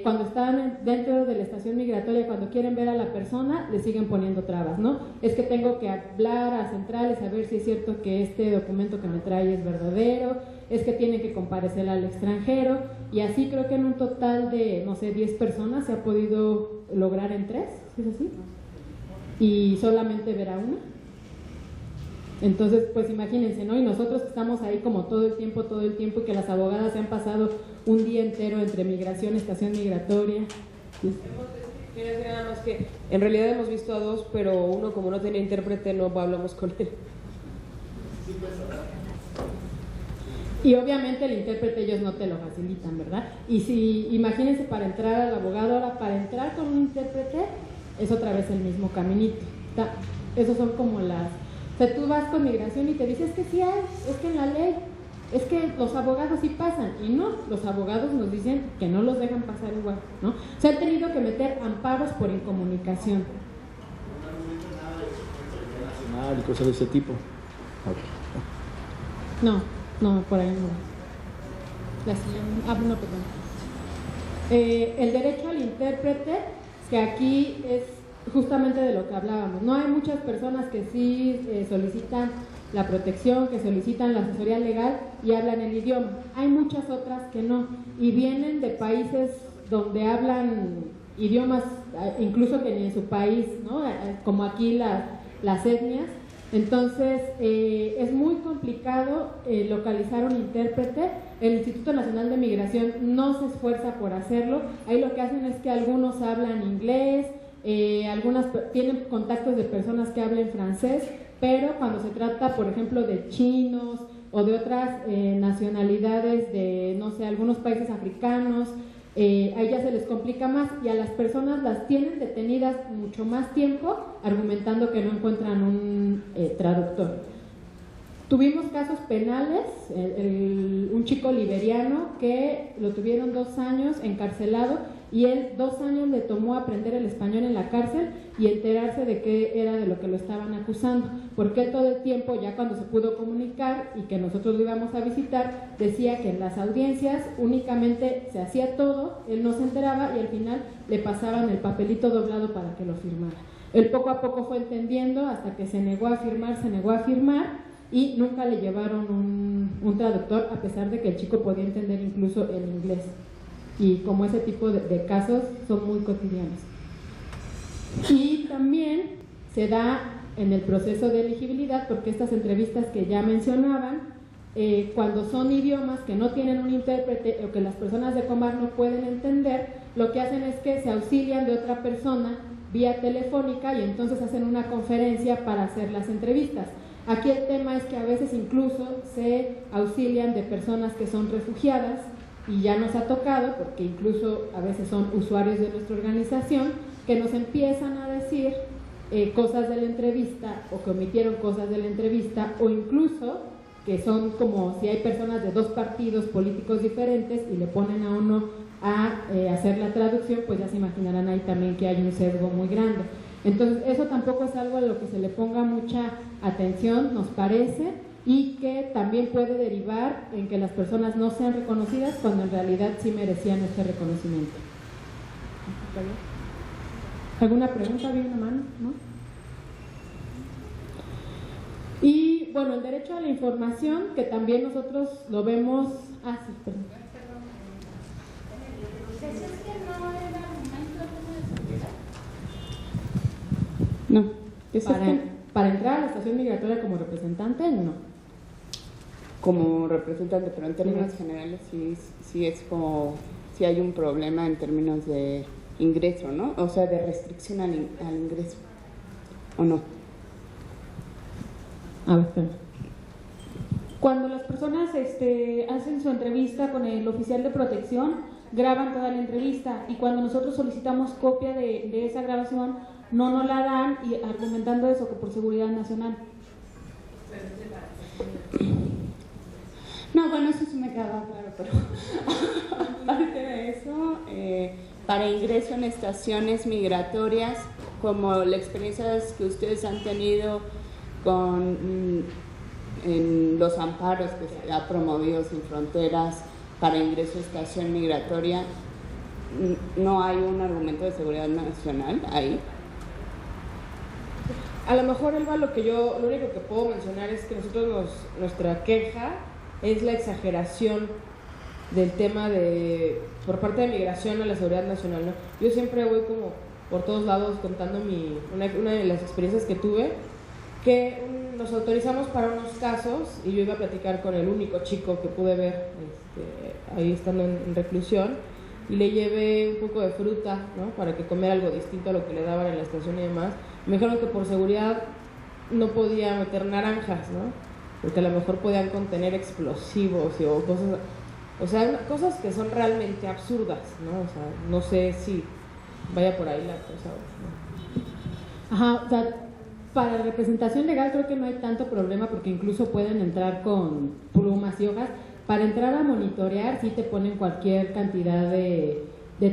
E: cuando están dentro de la estación migratoria, cuando quieren ver a la persona, le siguen poniendo trabas, ¿no? Es que tengo que hablar a centrales a ver si es cierto que este documento que me trae es verdadero, es que tienen que comparecer al extranjero, y así creo que en un total de, no sé, 10 personas se ha podido lograr en 3, ¿es así? Y solamente ver a una. Entonces, pues imagínense, ¿no? Y nosotros estamos ahí como todo el tiempo, y que las abogadas se han pasado un día entero entre migración, estación migratoria.
G: Quiero decir nada más que en realidad hemos visto a 2, pero uno, como no tenía intérprete, no hablamos con él.
E: Y obviamente el intérprete ellos no te lo facilitan, ¿verdad? Y si, imagínense, para entrar al abogado, ahora para entrar con un intérprete es otra vez el mismo caminito. Esos son como las... O sea, tú vas con migración y te dices que sí hay, es que en la ley es que los abogados sí pasan, y no, los abogados nos dicen que no los dejan pasar igual, ¿no? Se han tenido que meter amparos por incomunicación.
F: Y cosas de ese tipo.
E: No, por ahí no. La siguiente, no, perdón. El derecho al intérprete, que aquí es justamente de lo que hablábamos, ¿no? Hay muchas personas que sí solicitan la protección, que solicitan la asesoría legal y hablan el idioma. Hay muchas otras que no, y vienen de países donde hablan idiomas incluso que ni en su país, ¿no? Como aquí las etnias. Entonces es muy complicado localizar un intérprete. El Instituto Nacional de Migración no se esfuerza por hacerlo. Ahí lo que hacen es que algunos hablan inglés, algunas tienen contactos de personas que hablen francés, pero cuando se trata, por ejemplo, de chinos o de otras nacionalidades de, no sé, algunos países africanos, ahí ya se les complica más, y a las personas las tienen detenidas mucho más tiempo argumentando que no encuentran un traductor. Tuvimos casos penales, un chico liberiano que lo tuvieron 2 años encarcelado, y él 2 años le tomó aprender el español en la cárcel y enterarse de qué era de lo que lo estaban acusando, porque él todo el tiempo, ya cuando se pudo comunicar y que nosotros lo íbamos a visitar, decía que en las audiencias únicamente se hacía todo, él no se enteraba, y al final le pasaban el papelito doblado para que lo firmara. Él poco a poco fue entendiendo hasta que se negó a firmar, y nunca le llevaron un traductor, a pesar de que el chico podía entender incluso el inglés. Y como ese tipo de casos son muy cotidianos. Y también se da en el proceso de elegibilidad, porque estas entrevistas que ya mencionaban, cuando son idiomas que no tienen un intérprete o que las personas de Comar no pueden entender, lo que hacen es que se auxilian de otra persona vía telefónica, y entonces hacen una conferencia para hacer las entrevistas. Aquí el tema es que a veces incluso se auxilian de personas que son refugiadas, y ya nos ha tocado, porque incluso a veces son usuarios de nuestra organización, que nos empiezan a decir cosas de la entrevista, o que omitieron cosas de la entrevista, o incluso que son como si hay personas de 2 partidos políticos diferentes y le ponen a uno a hacer la traducción, pues ya se imaginarán ahí también que hay un sesgo muy grande. Entonces eso tampoco es algo a lo que se le ponga mucha atención, nos parece, y que también puede derivar en que las personas no sean reconocidas cuando en realidad sí merecían este reconocimiento. ¿Alguna pregunta? ¿Había una mano? ¿No? Y bueno, el derecho a la información, que también nosotros lo vemos... sí, perdón. No. Para entrar a la estación migratoria como representante, no.
H: Como representante, pero en términos generales sí es como si hay un problema en términos de ingreso, ¿no? O sea, de restricción al ingreso, ¿o no?
E: A ver, espera.
I: Cuando las personas hacen su entrevista con el oficial de protección, graban toda la entrevista, y cuando nosotros solicitamos copia de esa grabación, no nos la dan, y argumentando eso, que por seguridad nacional.
H: No, bueno, eso sí me queda claro, pero aparte de eso, para ingreso en estaciones migratorias, como las experiencias que ustedes han tenido en los amparos que se ha promovido Sin Fronteras para ingreso a estación migratoria, ¿no hay un argumento de seguridad nacional ahí?
G: A lo mejor, Elba, lo único que puedo mencionar es que nosotros nuestra queja es la exageración del tema por parte de migración a la seguridad nacional, ¿no? Yo siempre voy como por todos lados contando una de las experiencias que tuve, que nos autorizamos para unos casos, y yo iba a platicar con el único chico que pude ver ahí estando en reclusión, y le llevé un poco de fruta, ¿no? Para que comiera algo distinto a lo que le daban en la estación y demás. Me dijeron que por seguridad no podía meter naranjas, ¿no? Porque a lo mejor podían contener explosivos cosas que son realmente absurdas, ¿no? O sea, no sé si vaya por ahí la cosa.
E: Ajá, o sea, Para la representación legal creo que no hay tanto problema porque incluso pueden entrar con plumas y hojas. Para entrar a monitorear sí te ponen cualquier cantidad de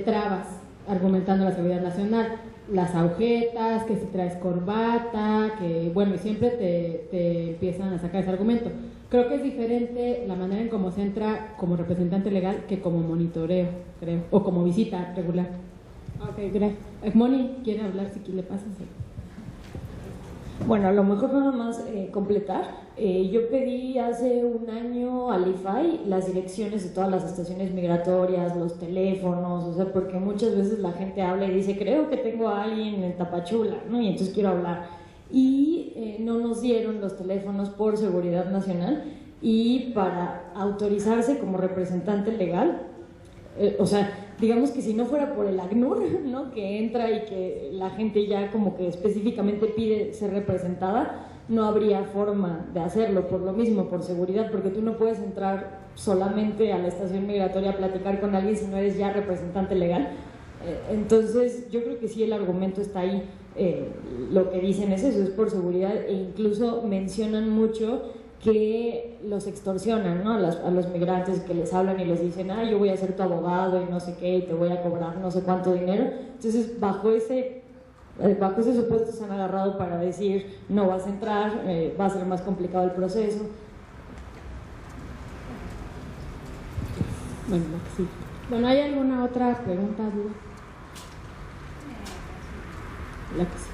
E: trabas argumentando la seguridad nacional. Las agujetas, que si traes corbata, que bueno, y siempre te empiezan a sacar ese argumento. Creo que es diferente la manera en cómo se entra como representante legal que como monitoreo, creo, o como visita regular. Ok, gracias. Moni, ¿quiere hablar si le pasas?
J: Bueno, a lo mejor nada más completar. Yo pedí hace un año al IFAI las direcciones de todas las estaciones migratorias, los teléfonos, o sea, porque muchas veces la gente habla y dice, creo que tengo a alguien en Tapachula, ¿no? Y entonces quiero hablar. Y no nos dieron los teléfonos por seguridad nacional y para autorizarse como representante legal, o sea, digamos que si no fuera por el ACNUR, ¿no? Que entra y que la gente ya como que específicamente pide ser representada, no habría forma de hacerlo, por lo mismo, por seguridad, porque tú no puedes entrar solamente a la estación migratoria a platicar con alguien si no eres ya representante legal. Entonces yo creo que sí, el argumento está ahí. Lo que dicen es eso, es por seguridad, e incluso mencionan mucho que los extorsionan, ¿no? A los migrantes, que les hablan y les dicen, yo voy a ser tu abogado y no sé qué, y te voy a cobrar no sé cuánto dinero. Entonces bajo ese supuesto se han agarrado para decir, no vas a entrar, va a ser más complicado el proceso.
E: Bueno, sí. Bueno, ¿hay alguna otra pregunta, duda? La que sí.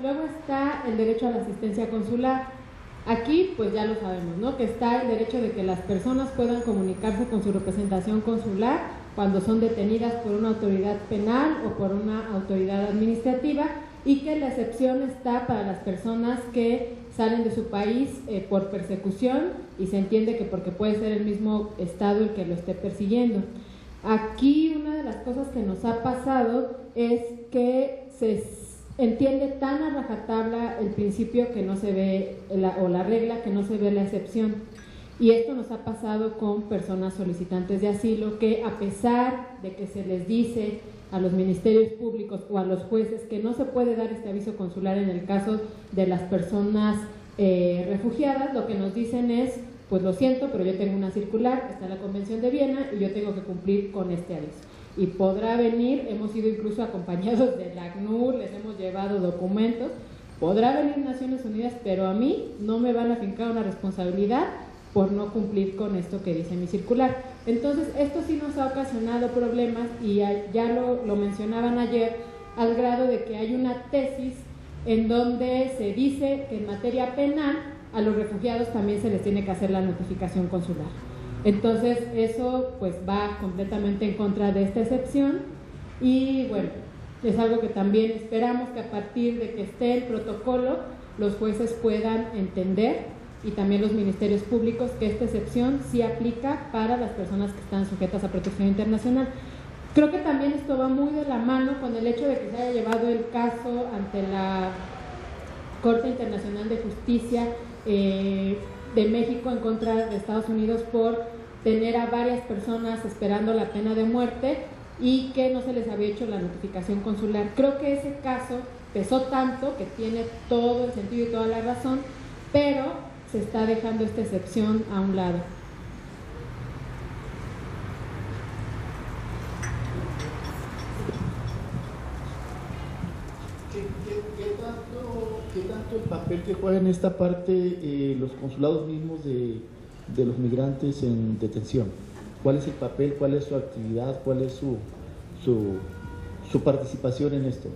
E: Luego está el derecho a la asistencia consular. Aquí, pues ya lo sabemos, ¿no? Que está el derecho de que las personas puedan comunicarse con su representación consular cuando son detenidas por una autoridad penal o por una autoridad administrativa, y que la excepción está para las personas que salen de su país por persecución, y se entiende que porque puede ser el mismo Estado el que lo esté persiguiendo. Aquí una de las cosas que nos ha pasado es que se entiende tan a rajatabla el principio que no se ve, o la regla que no se ve la excepción. Y esto nos ha pasado con personas solicitantes de asilo que, a pesar de que se les dice a los ministerios públicos o a los jueces que no se puede dar este aviso consular en el caso de las personas refugiadas, lo que nos dicen es, pues lo siento, pero yo tengo una circular, está en la Convención de Viena y yo tengo que cumplir con este aviso. Y podrá venir, hemos ido incluso acompañados del ACNUR, les hemos llevado documentos, podrá venir Naciones Unidas, pero a mí no me van a fincar una responsabilidad por no cumplir con esto que dice mi circular. Entonces, esto sí nos ha ocasionado problemas, y ya lo mencionaban ayer, al grado de que hay una tesis en donde se dice que en materia penal a los refugiados también se les tiene que hacer la notificación consular. Entonces eso pues va completamente en contra de esta excepción, y bueno, es algo que también esperamos que a partir de que esté el protocolo los jueces puedan entender, y también los ministerios públicos, que esta excepción sí aplica para las personas que están sujetas a protección internacional. Creo que también esto va muy de la mano con el hecho de que se haya llevado el caso ante la Corte Internacional de Justicia de México en contra de Estados Unidos por tener a varias personas esperando la pena de muerte y que no se les había hecho la notificación consular. Creo que ese caso pesó tanto que tiene todo el sentido y toda la razón, pero se está dejando esta excepción a un lado.
F: ¿Qué tanto el papel que juega en esta parte los consulados mismos de los migrantes en detención? ¿Cuál es el papel, cuál es su actividad, cuál es su participación en esto?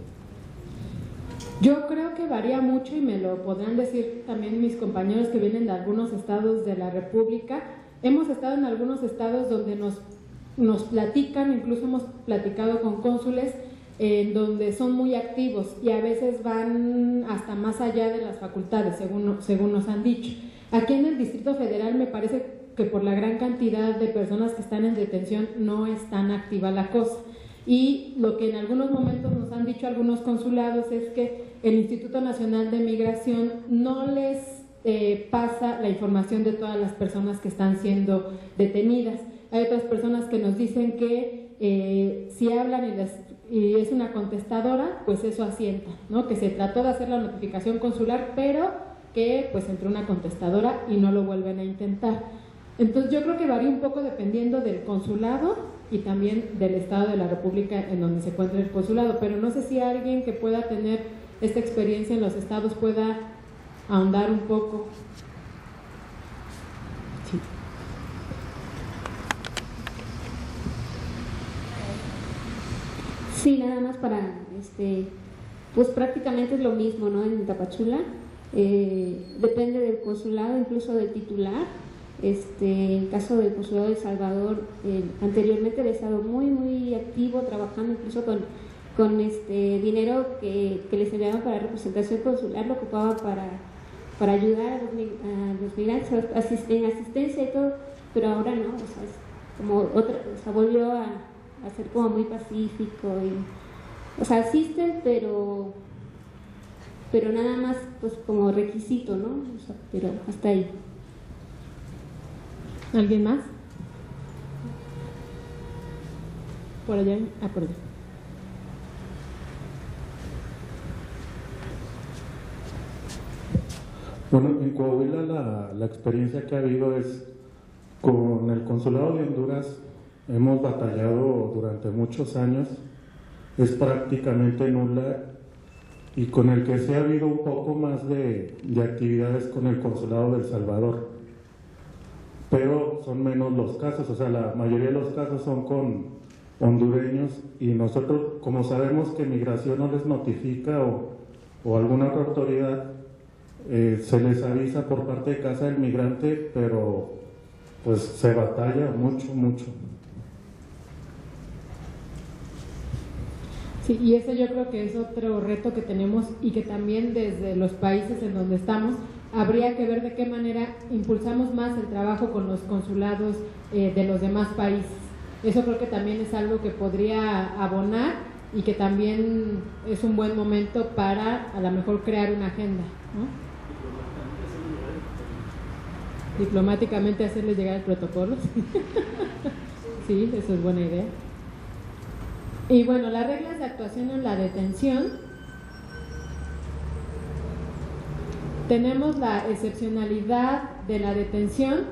E: Yo creo que varía mucho, y me lo podrán decir también mis compañeros que vienen de algunos estados de la República. Hemos estado en algunos estados donde nos platican, incluso hemos platicado con cónsules en donde son muy activos y a veces van hasta más allá de las facultades, según nos han dicho. Aquí en el Distrito Federal me parece que por la gran cantidad de personas que están en detención no es tan activa la cosa. Y lo que en algunos momentos nos han dicho algunos consulados es que el Instituto Nacional de Migración no les pasa la información de todas las personas que están siendo detenidas. Hay otras personas que nos dicen que si hablan y les es una contestadora, pues eso asienta, ¿no? Que se trató de hacer la notificación consular, pero que pues entró una contestadora y no lo vuelven a intentar. Entonces yo creo que varía un poco dependiendo del consulado y también del estado de la República en donde se encuentre el consulado, pero no sé si alguien que pueda tener esta experiencia en los estados pueda ahondar un poco. Sí.
K: Sí, nada más para, pues prácticamente es lo mismo, ¿no? En Tapachula, depende del consulado, incluso del titular. En caso del consulado de El Salvador, anteriormente había estado muy activo, trabajando incluso con dinero que les enviaban para representación consular, lo ocupaba para ayudar a los migrantes en asistencia y todo, pero ahora no, o sea, es como otra, o sea, volvió a ser como muy pacífico y, o sea, asisten, pero nada más pues como requisito, ¿no? O sea, pero hasta ahí.
E: ¿Alguien más? Por allá, por allá.
L: Bueno, en Coahuila la experiencia que ha habido es con el Consulado de Honduras. Hemos batallado durante muchos años, es prácticamente nula, y con el que sí ha habido un poco más de actividades con el Consulado de El Salvador, pero son menos los casos, o sea, la mayoría de los casos son con hondureños, y nosotros, como sabemos que Migración no les notifica o alguna otra autoridad, se les avisa por parte de Casa del Migrante, pero pues se batalla mucho.
E: Sí, y ese yo creo que es otro reto que tenemos y que también desde los países en donde estamos habría que ver de qué manera impulsamos más el trabajo con los consulados de los demás países. Eso creo que también es algo que podría abonar y que también es un buen momento para a lo mejor crear una agenda, ¿no? Diplomáticamente hacerles llegar el protocolo. Sí, eso es buena idea. Y bueno, las reglas de actuación en la detención. Tenemos la excepcionalidad de la detención,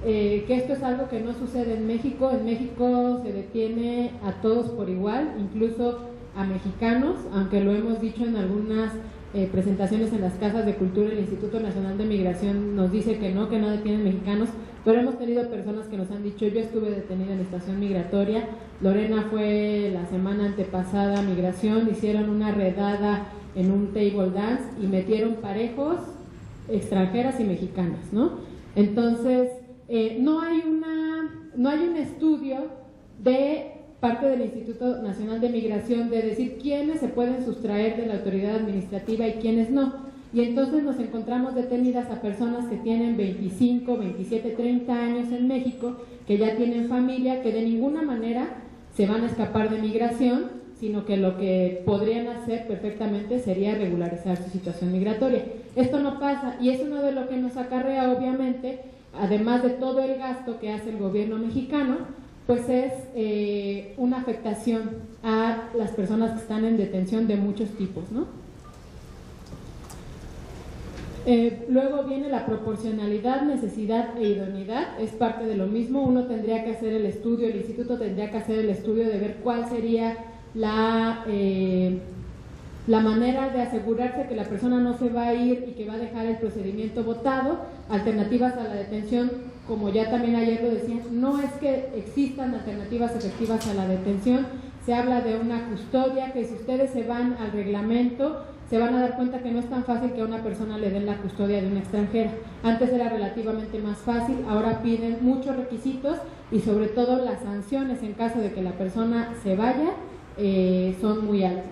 E: que esto es algo que no sucede en México. En México se detiene a todos por igual, incluso a mexicanos, aunque lo hemos dicho en algunas presentaciones en las casas de cultura. El Instituto Nacional de Migración nos dice que no detienen mexicanos, pero hemos tenido personas que nos han dicho: yo estuve detenida en la estación migratoria. Lorena fue la semana antepasada a Migración, hicieron una redada en un table dance y metieron parejos extranjeras y mexicanas, ¿no? Entonces, no hay un estudio de parte del Instituto Nacional de Migración de decir quiénes se pueden sustraer de la autoridad administrativa y quiénes no. Y entonces nos encontramos detenidas a personas que tienen 25, 27, 30 años en México, que ya tienen familia, que de ninguna manera se van a escapar de migración, sino que lo que podrían hacer perfectamente sería regularizar su situación migratoria. Esto no pasa, y es uno de lo que nos acarrea, obviamente, además de todo el gasto que hace el gobierno mexicano, pues es una afectación a las personas que están en detención de muchos tipos, ¿no? Luego viene la proporcionalidad, necesidad e idoneidad. Es parte de lo mismo. Uno tendría que hacer el estudio, el instituto tendría que hacer el estudio de ver cuál sería la manera de asegurarse que la persona no se va a ir y que va a dejar el procedimiento votado. Alternativas a la detención, como ya también ayer lo decían, no es que existan alternativas efectivas a la detención. Se habla de una custodia, que si ustedes se van al reglamento se van a dar cuenta que no es tan fácil que a una persona le den la custodia de una extranjera. Antes era relativamente más fácil, ahora piden muchos requisitos y sobre todo las sanciones en caso de que la persona se vaya son muy altas.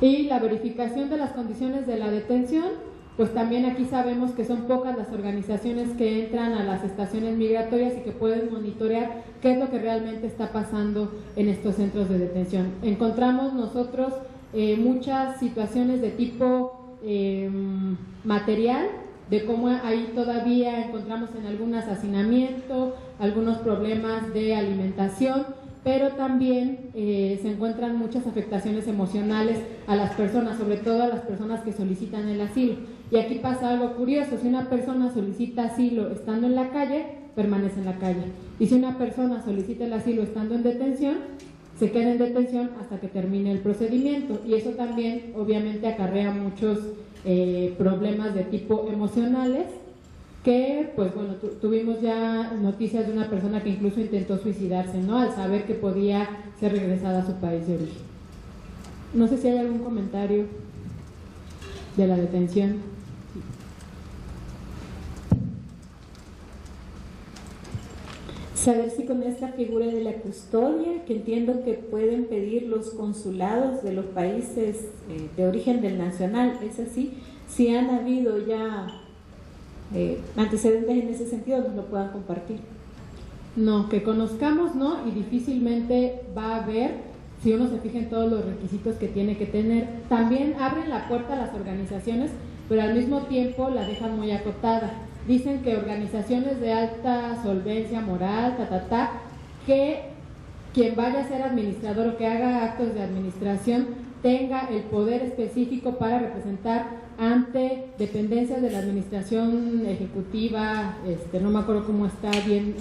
E: Y la verificación de las condiciones de la detención, pues también aquí sabemos que son pocas las organizaciones que entran a las estaciones migratorias y que pueden monitorear qué es lo que realmente está pasando en estos centros de detención. Encontramos nosotros muchas situaciones de tipo material, de cómo ahí todavía encontramos en algunos hacinamiento, algunos problemas de alimentación, pero también se encuentran muchas afectaciones emocionales a las personas, sobre todo a las personas que solicitan el asilo. Y aquí pasa algo curioso: si una persona solicita asilo estando en la calle, permanece en la calle, y si una persona solicita el asilo estando en detención, se queda en detención hasta que termine el procedimiento, y eso también obviamente acarrea muchos problemas de tipo emocionales, que pues bueno, tuvimos ya noticias de una persona que incluso intentó suicidarse, ¿no?, al saber que podía ser regresada a su país de origen. No sé si hay algún comentario de la detención.
I: Saber si con esta figura de la custodia, que entiendo que pueden pedir los consulados de los países de origen del nacional, ¿es así? Si han habido ya antecedentes en ese sentido, nos lo puedan compartir.
E: No, que conozcamos no, y difícilmente va a haber, si uno se fija en todos los requisitos que tiene que tener. También abren la puerta a las organizaciones, pero al mismo tiempo la dejan muy acotada. Dicen que organizaciones de alta solvencia moral, que quien vaya a ser administrador o que haga actos de administración tenga el poder específico para representar ante dependencias de la administración ejecutiva, no me acuerdo cómo está bien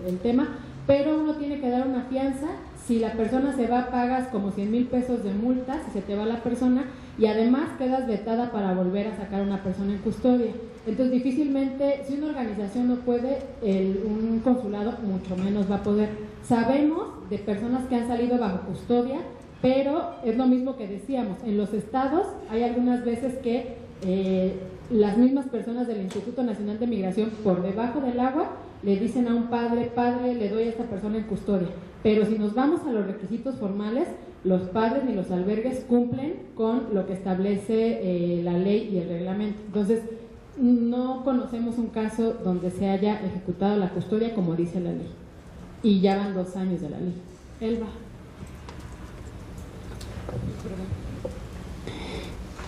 E: el tema, pero uno tiene que dar una fianza. Si la persona se va, pagas como 100,000 pesos de multa si se te va la persona, y además quedas vetada para volver a sacar a una persona en custodia. Entonces difícilmente, si una organización no puede, un consulado mucho menos va a poder. Sabemos de personas que han salido bajo custodia, pero es lo mismo que decíamos, en los estados hay algunas veces que las mismas personas del Instituto Nacional de Migración, por debajo del agua, le dicen a un padre, le doy a esta persona en custodia. Pero si nos vamos a los requisitos formales, los padres ni los albergues cumplen con lo que establece la ley y el reglamento. Entonces, no conocemos un caso donde se haya ejecutado la custodia como dice la ley. Y ya van 2 años de la ley. Elba.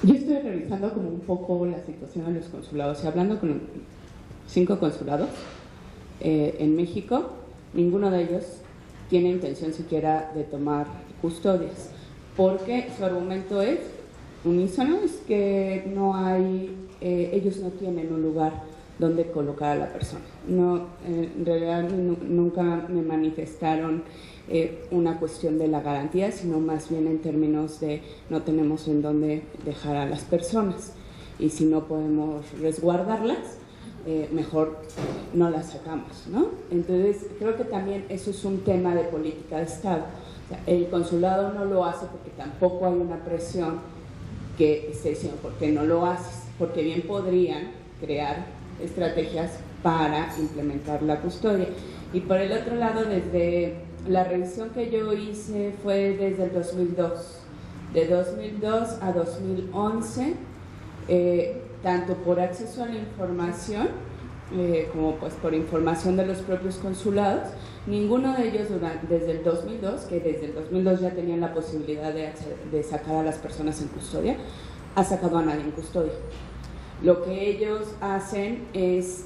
H: Yo estoy revisando como un poco la situación de los consulados y hablando con 5 consulados en México, ninguno de ellos tiene intención siquiera de tomar custodias, porque su argumento es unísono, es que no hay, ellos no tienen un lugar donde colocar a la persona. No, en realidad nunca me manifestaron una cuestión de la garantía, sino más bien en términos de no tenemos en dónde dejar a las personas, y si no podemos resguardarlas, mejor no las sacamos, ¿no? Entonces creo que también eso es un tema de política de Estado. O sea, el consulado no lo hace porque tampoco hay una presión que esté diciendo ¿por qué no lo haces? Porque bien podrían crear estrategias para implementar la custodia. Y por el otro lado, desde la revisión que yo hice fue desde el 2002, de 2002 a 2011, tanto por acceso a la información como pues por información de los propios consulados, ninguno de ellos desde el 2002, que desde el 2002 ya tenían la posibilidad de sacar a las personas en custodia, ha sacado a nadie en custodia. Lo que ellos hacen es,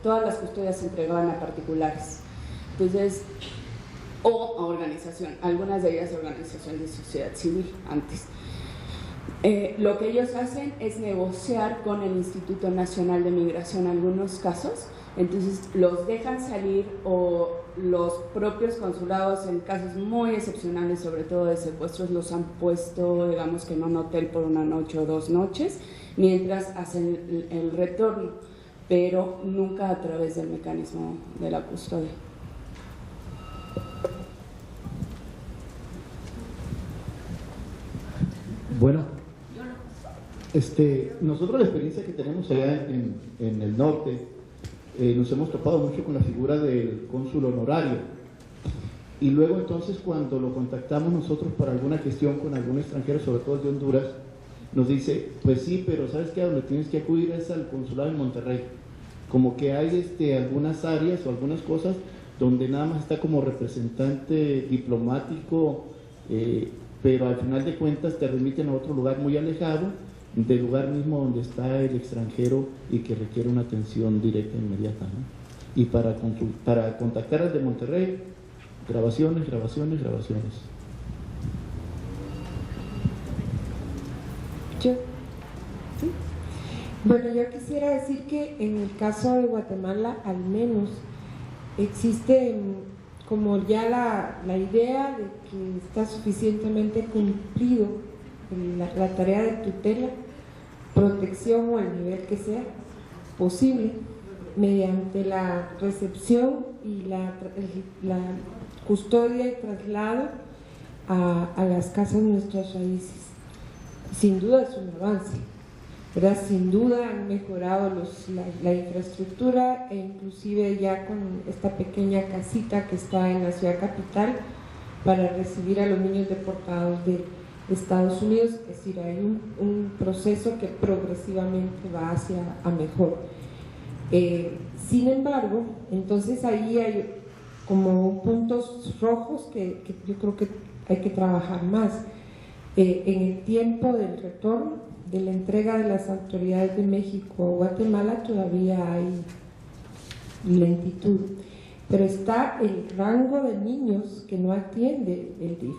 H: todas las custodias se entregaban a particulares, entonces, o a organización, algunas de ellas organizaciones de sociedad civil antes. Lo que ellos hacen es negociar con el Instituto Nacional de Migración en algunos casos, entonces los dejan salir, o los propios consulados en casos muy excepcionales, sobre todo de secuestros, los han puesto, digamos que en un hotel por 1 noche o 2 noches, mientras hacen el retorno, pero nunca a través del mecanismo de la custodia.
F: Bueno, nosotros la experiencia que tenemos allá en el norte, nos hemos topado mucho con la figura del cónsul honorario, y luego entonces cuando lo contactamos nosotros para alguna gestión con algún extranjero, sobre todo de Honduras, nos dice, pues sí, pero ¿sabes qué? A donde tienes que acudir es al consulado en Monterrey. Como que hay algunas áreas o algunas cosas donde nada más está como representante diplomático, pero al final de cuentas te remiten a otro lugar muy alejado del lugar mismo donde está el extranjero y que requiere una atención directa e inmediata, ¿no? Y para contactar al de Monterrey, Grabaciones, grabaciones, grabaciones.
M: Yo, ¿sí? Bueno, yo quisiera decir que en el caso de Guatemala al menos existe como ya la idea de que está suficientemente cumplido la tarea de tutela, protección o al nivel que sea posible mediante la recepción y la custodia y traslado a las casas de nuestras raíces. Sin duda es un avance, ¿verdad? Sin duda han mejorado la infraestructura, e inclusive ya con esta pequeña casita que está en la ciudad capital para recibir a los niños deportados de Estados Unidos. Es decir, hay un proceso que progresivamente va hacia a mejor. Sin embargo, entonces ahí hay como puntos rojos que yo creo que hay que trabajar más. En el tiempo del retorno, de la entrega de las autoridades de México a Guatemala, todavía hay lentitud, pero está el rango de niños que no atiende el DIF,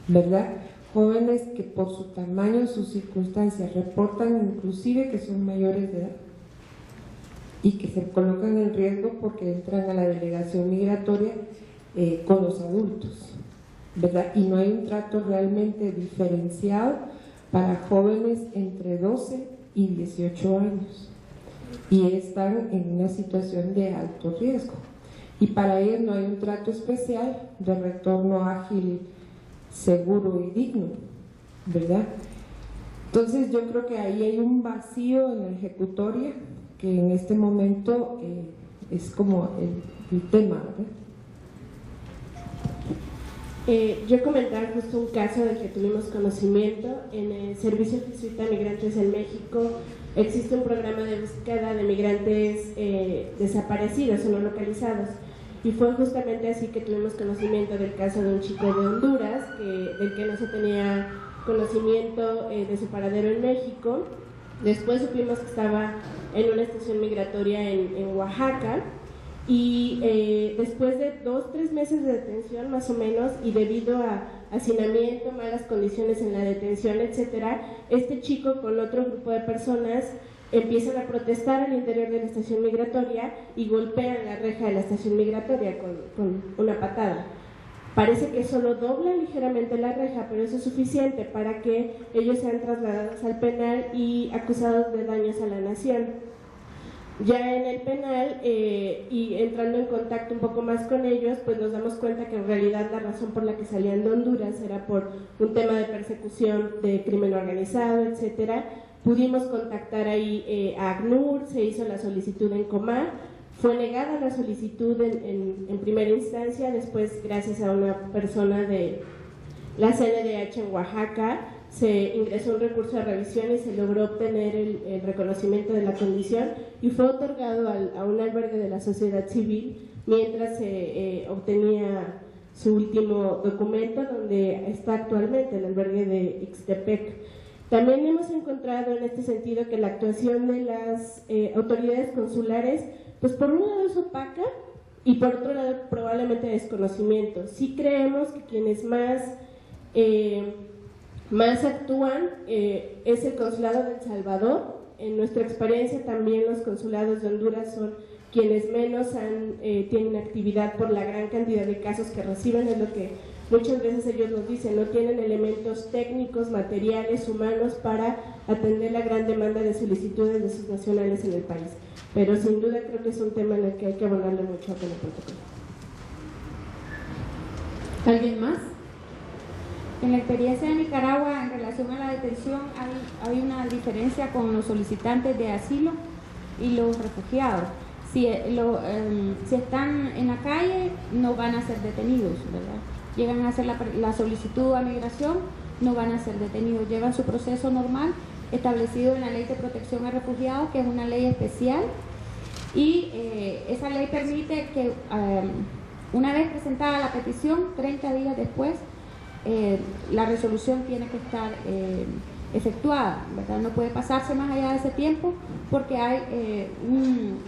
M: ¿verdad? Jóvenes que por su tamaño, sus circunstancias, reportan inclusive que son mayores de edad y que se colocan en riesgo porque entran a la delegación migratoria con los adultos, ¿verdad? Y no hay un trato realmente diferenciado para jóvenes entre 12 y 18 años y están en una situación de alto riesgo, y para ellos no hay un trato especial de retorno ágil, seguro y digno, ¿verdad? Entonces yo creo que ahí hay un vacío en la ejecutoria que en este momento es como el tema, ¿verdad?
B: Yo comentaba justo un caso del que tuvimos conocimiento. En el Servicio Jesuita Migrantes en México existe un programa de búsqueda de migrantes desaparecidos o no localizados, y fue justamente así que tuvimos conocimiento del caso de un chico de Honduras del que no se tenía conocimiento de su paradero en México. Después supimos que estaba en una estación migratoria en Oaxaca, y después de 2-3 meses de detención más o menos, y debido a hacinamiento, malas condiciones en la detención, etcétera, este chico con otro grupo de personas empiezan a protestar al interior de la estación migratoria y golpean la reja de la estación migratoria con una patada. Parece que solo dobla ligeramente la reja, pero eso es suficiente para que ellos sean trasladados al penal y acusados de daños a la nación. Ya en el penal, y entrando en contacto un poco más con ellos, pues nos damos cuenta que en realidad la razón por la que salían de Honduras era por un tema de persecución de crimen organizado, etcétera. Pudimos contactar ahí a ACNUR, se hizo la solicitud en Comar, fue negada la solicitud en primera instancia. Después, gracias a una persona de la CNDH en Oaxaca, se ingresó un recurso de revisión y se logró obtener el reconocimiento de la condición, y fue otorgado a un albergue de la sociedad civil mientras se obtenía su último documento, donde está actualmente el albergue de Ixtepec. También hemos encontrado en este sentido que la actuación de las autoridades consulares, pues por un lado es opaca y por otro lado probablemente desconocimiento. Sí creemos que quienes más actúan es el Consulado de El Salvador. En nuestra experiencia también los consulados de Honduras son quienes menos tienen actividad por la gran cantidad de casos que reciben. Es lo que muchas veces ellos nos dicen, no tienen elementos técnicos, materiales, humanos para atender la gran demanda de solicitudes de sus nacionales en el país. Pero sin duda creo que es un tema en el que hay que abonarle mucho con el protocolo.
E: ¿Alguien más?
K: En la experiencia de Nicaragua en relación a la detención hay una diferencia con los solicitantes de asilo y los refugiados. Si están en la calle no van a ser detenidos, ¿verdad? Llegan a hacer la solicitud a migración, no van a ser detenidos, llevan su proceso normal establecido en la Ley de Protección a Refugiados, que es una ley especial, y esa ley permite que una vez presentada la petición, 30 días después, la resolución tiene que estar efectuada, ¿verdad? No puede pasarse más allá de ese tiempo porque hay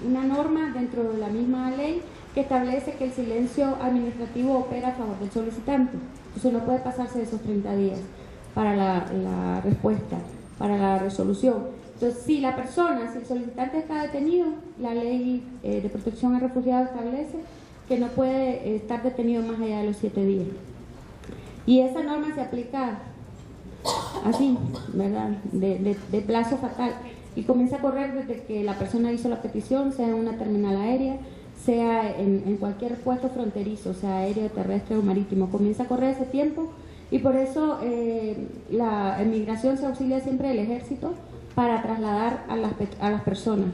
K: una norma dentro de la misma ley que establece que el silencio administrativo opera a favor del solicitante. Entonces no puede pasarse de esos 30 días para la respuesta, para la resolución. Entonces, si el solicitante está detenido, la ley de protección al refugiado establece que no puede estar detenido más allá de los 7 días. Y esa norma se aplica así, ¿verdad? De plazo fatal. Y comienza a correr desde que la persona hizo la petición, sea en una terminal aérea, sea en cualquier puesto fronterizo, sea aéreo, terrestre o marítimo. Comienza a correr ese tiempo y por eso la migración se auxilia siempre del ejército para trasladar a las personas.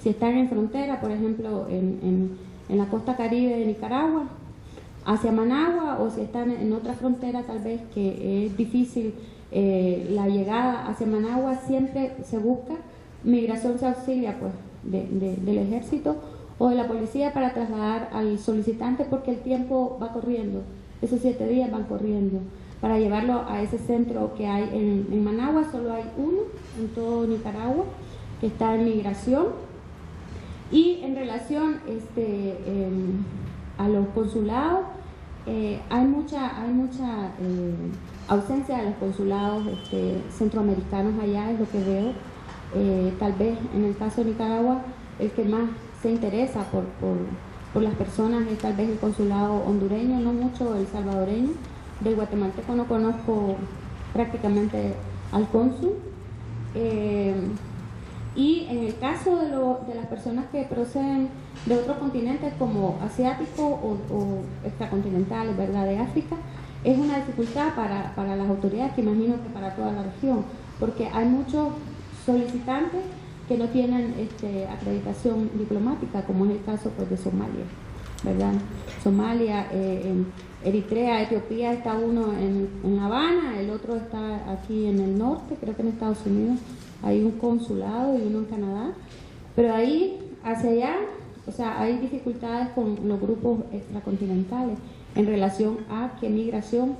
K: Si están en frontera, por ejemplo, en la costa caribe de Nicaragua, hacia Managua, o si están en otra frontera tal vez que es difícil la llegada hacia Managua, siempre se busca, migración se auxilia pues del ejército o de la policía para trasladar al solicitante porque el tiempo va corriendo, esos 7 días van corriendo. Para llevarlo a ese centro que hay en Managua, solo hay uno en todo Nicaragua que está en migración. Y en relación a los consulados, hay mucha ausencia de los consulados centroamericanos allá, es lo que veo. Tal vez en el caso de Nicaragua, el que más se interesa por las personas es tal vez el consulado hondureño, no mucho el salvadoreño. Del guatemalteco no conozco prácticamente al cónsul. Y en el caso de las personas que proceden de otros continentes como asiáticos o extracontinentales, ¿verdad?, de África, es una dificultad para las autoridades, que imagino que para toda la región, porque hay muchos solicitantes que no tienen acreditación diplomática, como es el caso pues, de Somalia, ¿verdad? Somalia, Eritrea, Etiopía, está uno en La Habana, el otro está aquí en el norte, creo que en Estados Unidos hay un consulado y uno en Canadá, pero ahí hacia allá, o sea, hay dificultades con los grupos extracontinentales en relación a que migración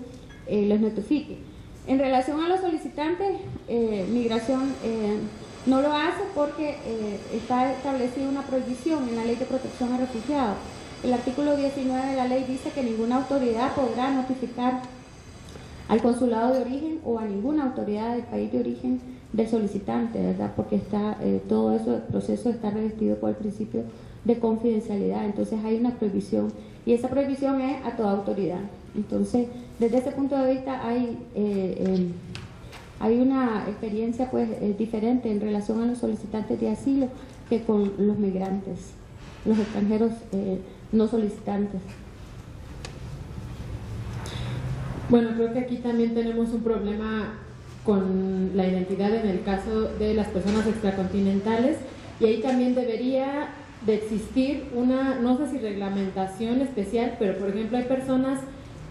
K: les notifique. En relación a los solicitantes, migración no lo hace porque está establecida una prohibición en la Ley de Protección a Refugiados. El artículo 19 de la ley dice que ninguna autoridad podrá notificar al consulado de origen o a ninguna autoridad del país de origen del solicitante, ¿verdad? Porque está todo eso, el proceso está revestido por el principio de confidencialidad. Entonces hay una prohibición y esa prohibición es a toda autoridad. Entonces, desde ese punto de vista hay una experiencia pues diferente en relación a los solicitantes de asilo que con los migrantes, los extranjeros no solicitantes.
E: Bueno, creo que aquí también tenemos un problema con la identidad en el caso de las personas extracontinentales y ahí también debería de existir una, no sé si reglamentación especial, pero por ejemplo hay personas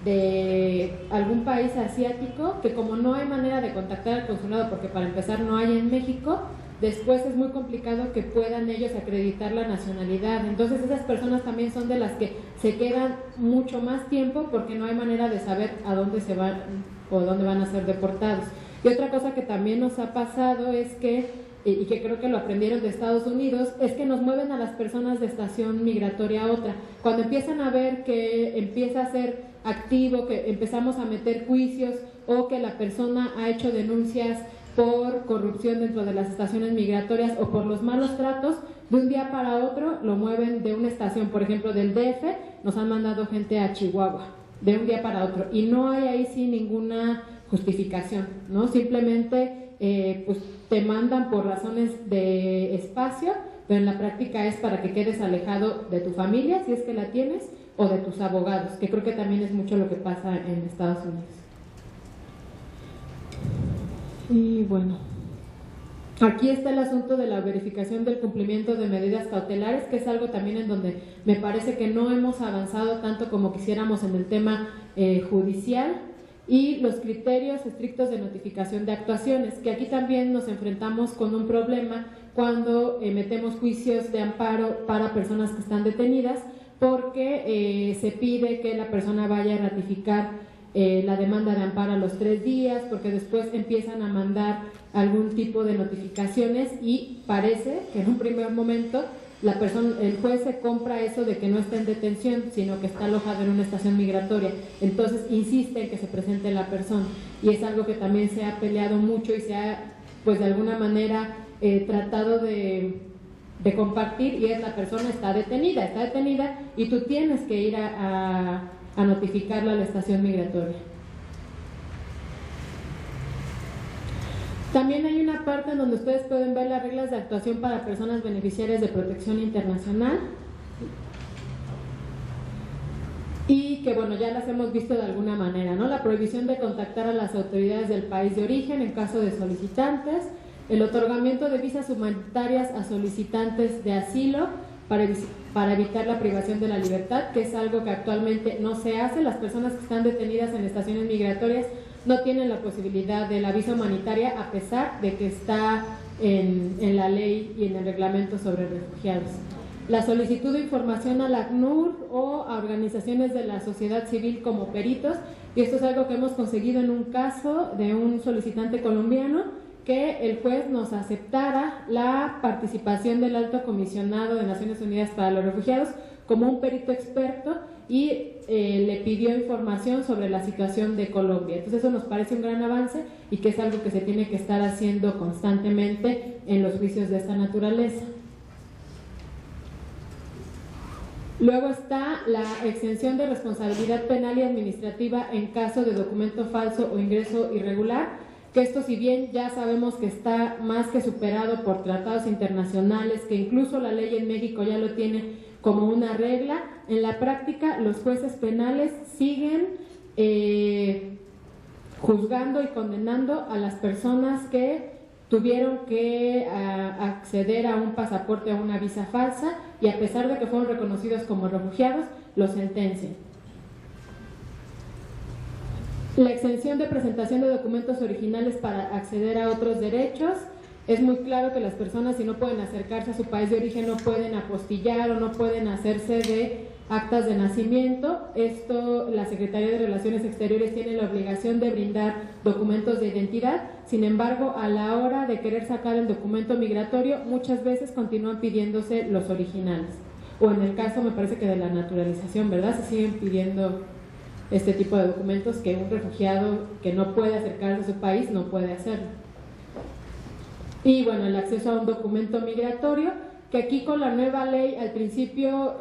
E: de algún país asiático que como no hay manera de contactar al consulado porque para empezar no hay en México, después es muy complicado que puedan ellos acreditar la nacionalidad. Entonces esas personas también son de las que se quedan mucho más tiempo porque no hay manera de saber a dónde se van o dónde van a ser deportados. Y otra cosa que también nos ha pasado es que, y que creo que lo aprendieron de Estados Unidos, es que nos mueven a las personas de estación migratoria a otra. Cuando empiezan a ver que empieza a ser activo, que empezamos a meter juicios o que la persona ha hecho denuncias por corrupción dentro de las estaciones migratorias o por los malos tratos, de un día para otro lo mueven de una estación, por ejemplo del DF, nos han mandado gente a Chihuahua, de un día para otro, y no hay ahí sí ninguna justificación, ¿no? Simplemente pues te mandan por razones de espacio, pero en la práctica es para que quedes alejado de tu familia, si es que la tienes, o de tus abogados, que creo que también es mucho lo que pasa en Estados Unidos. Y bueno, aquí está el asunto de la verificación del cumplimiento de medidas cautelares, que es algo también en donde me parece que no hemos avanzado tanto como quisiéramos en el tema judicial, y los criterios estrictos de notificación de actuaciones, que aquí también nos enfrentamos con un problema cuando metemos juicios de amparo para personas que están detenidas, porque se pide que la persona vaya a ratificar la demanda de amparo a los 3 días, porque después empiezan a mandar algún tipo de notificaciones y parece que en un primer momento el juez se compra eso de que no está en detención, sino que está alojado en una estación migratoria. Entonces insiste en que se presente la persona, y es algo que también se ha peleado mucho y se ha, pues de alguna manera, tratado de compartir, y es: la persona está detenida y tú tienes que ir a notificarla a la estación migratoria. También hay una parte en donde ustedes pueden ver las reglas de actuación para personas beneficiarias de protección internacional, y que bueno, ya las hemos visto de alguna manera, ¿no? La prohibición de contactar a las autoridades del país de origen en caso de solicitantes, el otorgamiento de visas humanitarias a solicitantes de asilo para evitar la privación de la libertad, que es algo que actualmente no se hace. Las personas que están detenidas en estaciones migratorias no tienen la posibilidad de la visa humanitaria, a pesar de que está en la ley y en el reglamento sobre refugiados. La solicitud de información a la ACNUR o a organizaciones de la sociedad civil como peritos, y esto es algo que hemos conseguido en un caso de un solicitante colombiano, que el juez nos aceptara la participación del Alto Comisionado de Naciones Unidas para los Refugiados como un perito experto, y le pidió información sobre la situación de Colombia. Entonces eso nos parece un gran avance, y que es algo que se tiene que estar haciendo constantemente en los juicios de esta naturaleza. Luego está la exención de responsabilidad penal y administrativa en caso de documento falso o ingreso irregular, que esto, si bien ya sabemos que está más que superado por tratados internacionales, que incluso la ley en México ya lo tiene como una regla, en la práctica los jueces penales siguen juzgando y condenando a las personas que tuvieron que acceder a un pasaporte o a una visa falsa, y a pesar de que fueron reconocidos como refugiados, los sentencian. La exención de presentación de documentos originales para acceder a otros derechos. Es muy claro que las personas, si no pueden acercarse a su país de origen, no pueden apostillar o no pueden hacerse de actas de nacimiento. Esto, la Secretaría de Relaciones Exteriores tiene la obligación de brindar documentos de identidad. Sin embargo, a la hora de querer sacar el documento migratorio, muchas veces continúan pidiéndose los originales. O en el caso, me parece que de la naturalización, ¿verdad? Se siguen pidiendo este tipo de documentos que un refugiado que no puede acercarse a su país no puede hacerlo. Y bueno, el acceso a un documento migratorio, que aquí con la nueva ley al principio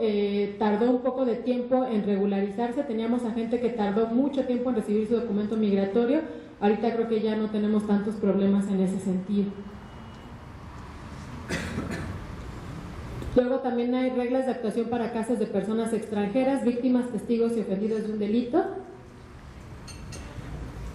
E: tardó un poco de tiempo en regularizarse. Teníamos a gente que tardó mucho tiempo en recibir su documento migratorio. Ahorita creo que ya no tenemos tantos problemas en ese sentido. Luego también hay reglas de actuación para casos de personas extranjeras, víctimas, testigos y ofendidos de un delito,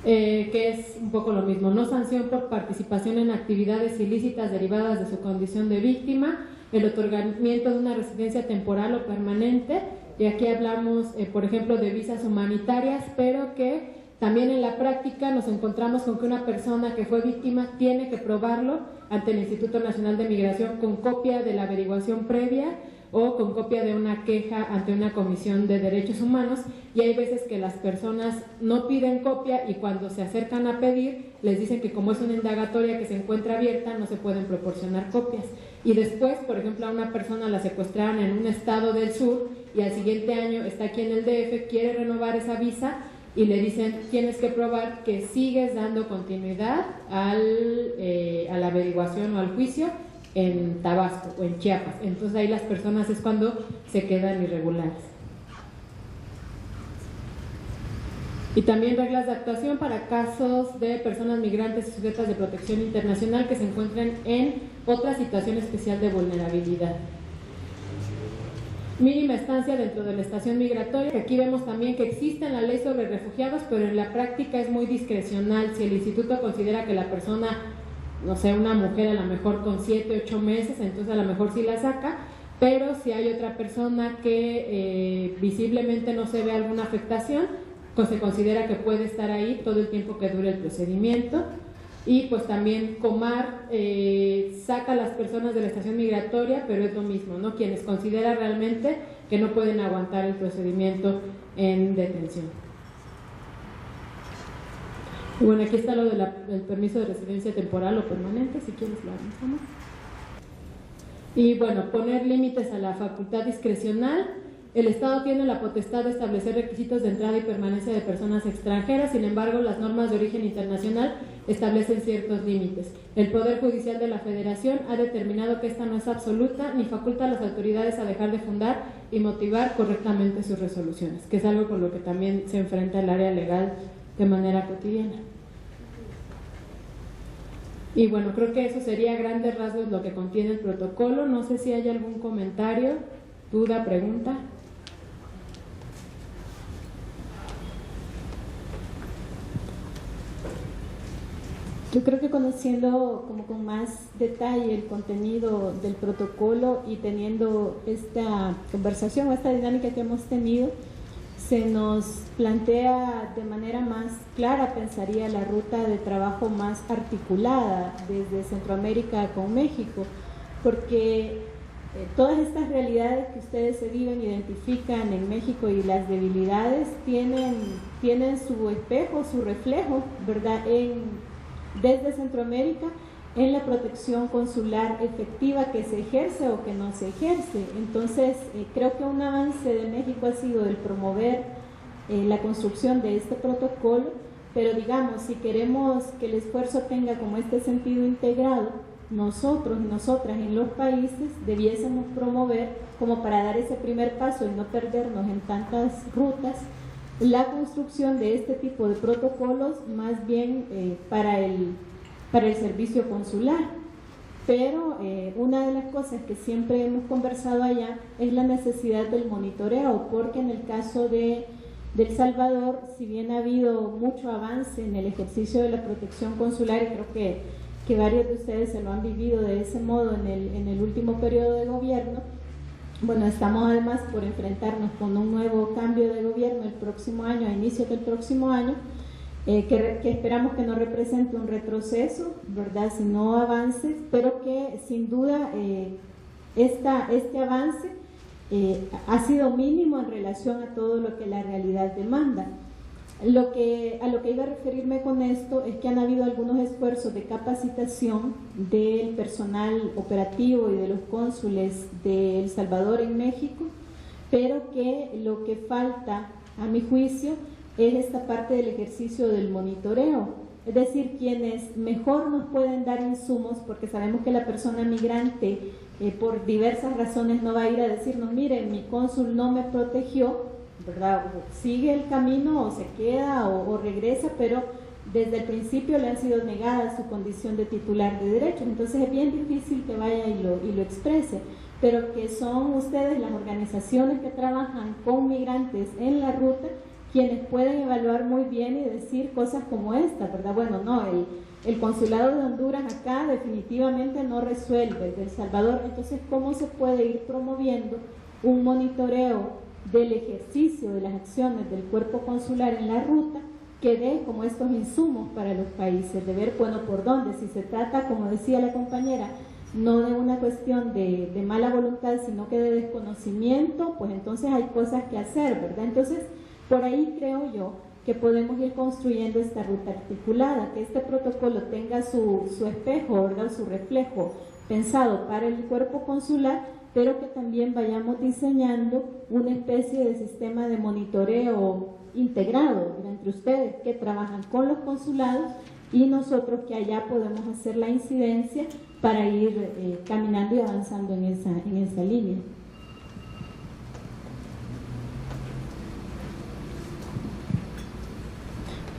E: que es un poco lo mismo: no sanción por participación en actividades ilícitas derivadas de su condición de víctima, el otorgamiento de una residencia temporal o permanente, y aquí hablamos, por ejemplo, de visas humanitarias, pero que también en la práctica nos encontramos con que una persona que fue víctima tiene que probarlo ante el Instituto Nacional de Migración con copia de la averiguación previa o con copia de una queja ante una comisión de derechos humanos, y hay veces que las personas no piden copia, y cuando se acercan a pedir les dicen que como es una indagatoria que se encuentra abierta no se pueden proporcionar copias. Y después, por ejemplo, a una persona la secuestraron en un estado del sur y al siguiente año está aquí en el DF, quiere renovar esa visa y le dicen: tienes que probar que sigues dando continuidad a la averiguación o al juicio en Tabasco o en Chiapas. Entonces ahí las personas es cuando se quedan irregulares. Y también reglas de actuación para casos de personas migrantes y sujetas de protección internacional que se encuentren en otra situación especial de vulnerabilidad. Mínima estancia dentro de la estación migratoria, que aquí vemos también que existe en la ley sobre refugiados, pero en la práctica es muy discrecional. Si el instituto considera que la persona, no sé, una mujer a lo mejor con 7, 8 meses, entonces a lo mejor sí la saca, pero si hay otra persona que visiblemente no se ve alguna afectación, pues se considera que puede estar ahí todo el tiempo que dure el procedimiento. Y pues también Comar saca a las personas de la estación migratoria, pero es lo mismo, ¿no? Quienes consideran realmente que no pueden aguantar el procedimiento en detención. Y bueno, aquí está lo del permiso de residencia temporal o permanente, si quieres lo avanzamos. Y bueno, poner límites a la facultad discrecional. El Estado tiene la potestad de establecer requisitos de entrada y permanencia de personas extranjeras, sin embargo, las normas de origen internacional establecen ciertos límites. El Poder Judicial de la Federación ha determinado que esta no es absoluta ni faculta a las autoridades a dejar de fundar y motivar correctamente sus resoluciones, que es algo con lo que también se enfrenta el área legal de manera cotidiana. Y bueno, creo que eso sería a grandes rasgos lo que contiene el protocolo. No sé si hay algún comentario, duda, pregunta.
I: Yo creo que conociendo como con más detalle el contenido del protocolo y teniendo esta conversación, esta dinámica que hemos tenido, se nos plantea de manera más clara, pensaría, la ruta de trabajo más articulada desde Centroamérica con México, porque todas estas realidades que ustedes se viven, identifican en México y las debilidades tienen su espejo, su reflejo, ¿verdad?, desde Centroamérica, en la protección consular efectiva que se ejerce o que no se ejerce. Entonces, creo que un avance de México ha sido el promover la construcción de este protocolo, pero digamos, si queremos que el esfuerzo tenga como este sentido integrado, nosotros y nosotras en los países debiésemos promover, como para dar ese primer paso y no perdernos en tantas rutas, la construcción de este tipo de protocolos más bien para el servicio consular. Pero una de las cosas que siempre hemos conversado allá es la necesidad del monitoreo, porque en el caso de El Salvador, si bien ha habido mucho avance en el ejercicio de la protección consular, y creo que varios de ustedes se lo han vivido de ese modo en el último periodo de gobierno, bueno, estamos además por enfrentarnos con un nuevo cambio de gobierno el próximo año, a inicios del próximo año, que esperamos que no represente un retroceso, ¿verdad?, sino avances, pero que sin duda este avance ha sido mínimo en relación a todo lo que la realidad demanda. A lo que iba a referirme con esto es que han habido algunos esfuerzos de capacitación del personal operativo y de los cónsules de El Salvador en México, pero que lo que falta, a mi juicio, es esta parte del ejercicio del monitoreo, es decir, quienes mejor nos pueden dar insumos, porque sabemos que la persona migrante por diversas razones no va a ir a decirnos, mire, mi cónsul no me protegió, ¿verdad?, sigue el camino o se queda o regresa, pero desde el principio le han sido negada su condición de titular de derechos. Entonces es bien difícil que vaya y lo exprese, pero que son ustedes, las organizaciones que trabajan con migrantes en la ruta, quienes pueden evaluar muy bien y decir cosas como esta, ¿verdad? Bueno, no, el consulado de Honduras acá definitivamente no resuelve, de El Salvador. Entonces, ¿cómo se puede ir promoviendo un monitoreo del ejercicio de las acciones del cuerpo consular en la ruta que dé como estos insumos para los países, de ver, bueno, por dónde? Si se trata, como decía la compañera, no de una cuestión de mala voluntad, sino que de desconocimiento, pues entonces hay cosas que hacer, ¿verdad? Entonces, por ahí creo yo que podemos ir construyendo esta ruta articulada, que este protocolo tenga su espejo, ¿verdad?, su reflejo pensado para el cuerpo consular, pero que también vayamos diseñando una especie de sistema de monitoreo integrado, ¿verdad?, entre ustedes que trabajan con los consulados y nosotros que allá podemos hacer la incidencia para ir caminando y avanzando en esa línea.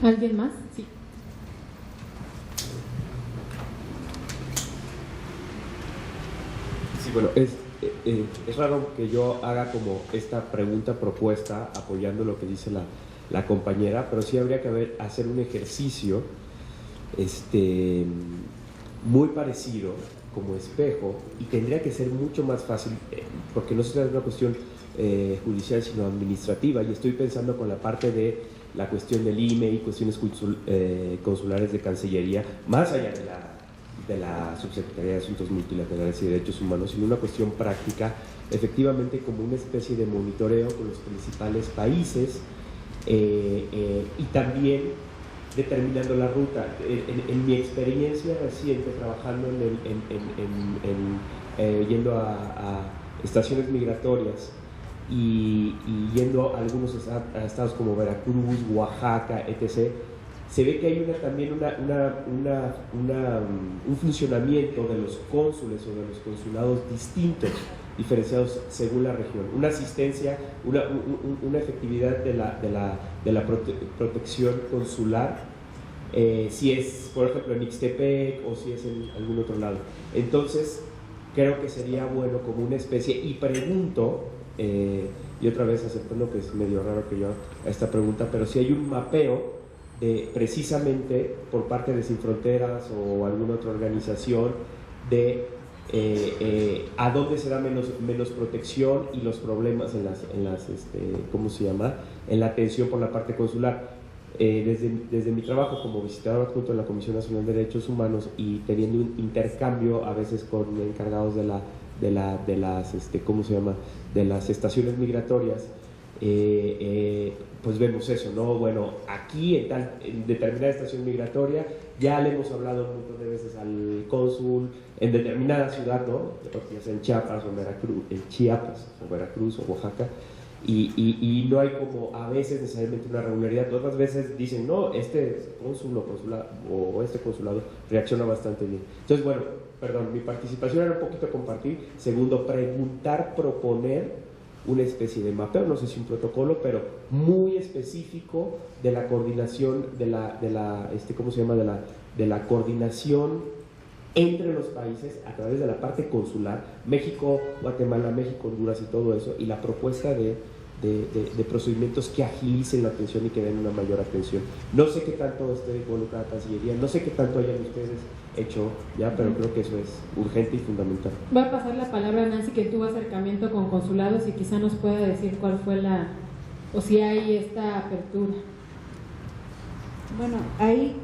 E: ¿Alguien más? Sí.
D: Sí, bueno, es raro que yo haga como esta pregunta propuesta apoyando lo que dice la compañera, pero sí habría que hacer un ejercicio muy parecido como espejo, y tendría que ser mucho más fácil porque no se trata de una cuestión judicial sino administrativa, y estoy pensando con la parte de la cuestión del IME y cuestiones consulares de Cancillería, más allá de la Subsecretaría de Asuntos Multilaterales y Derechos Humanos, sino una cuestión práctica, efectivamente como una especie de monitoreo con los principales países, y también determinando la ruta. En mi experiencia reciente trabajando yendo a estaciones migratorias y yendo a algunos estados como Veracruz, Oaxaca, etc., se ve que hay también un funcionamiento de los cónsules o de los consulados distintos, diferenciados según la región, una asistencia, una efectividad de la protección consular, si es, por ejemplo, en Ixtepec o si es en algún otro lado. Entonces, creo que sería bueno como una especie, y pregunto, y otra vez aceptando que es medio raro que yo haga esta pregunta, pero si hay un mapeo precisamente por parte de Sin Fronteras o alguna otra organización de a dónde se da menos protección y los problemas ¿cómo se llama? En la atención por la parte consular. Desde mi trabajo como visitador adjunto de la Comisión Nacional de Derechos Humanos y teniendo un intercambio a veces con encargados de las ¿cómo se llama? De las estaciones migratorias, pues vemos eso, ¿no? Bueno, aquí en determinada estación migratoria ya le hemos hablado un montón de veces al cónsul en determinada ciudad, ¿no? Ya sea en Chiapas o Veracruz o Oaxaca, y no hay como a veces necesariamente una regularidad. Otras veces dicen, no, este cónsul o este consulado reacciona bastante bien. Entonces, bueno, perdón, mi participación era un poquito compartir. Segundo, preguntar, proponer una especie de mapeo, no sé si un protocolo, pero muy específico de la coordinación ¿cómo se llama? De la coordinación entre los países a través de la parte consular, México, Guatemala, México, Honduras y todo eso, y la propuesta de procedimientos que agilicen la atención y que den una mayor atención. No sé qué tanto esté involucrada la Cancillería, no sé qué tanto hayan ustedes hecho ya, pero creo que eso es urgente y fundamental.
E: Voy a pasar la palabra a Nancy, que tuvo acercamiento con consulados y quizá nos pueda decir cuál fue o si hay esta apertura.
N: Bueno, ahí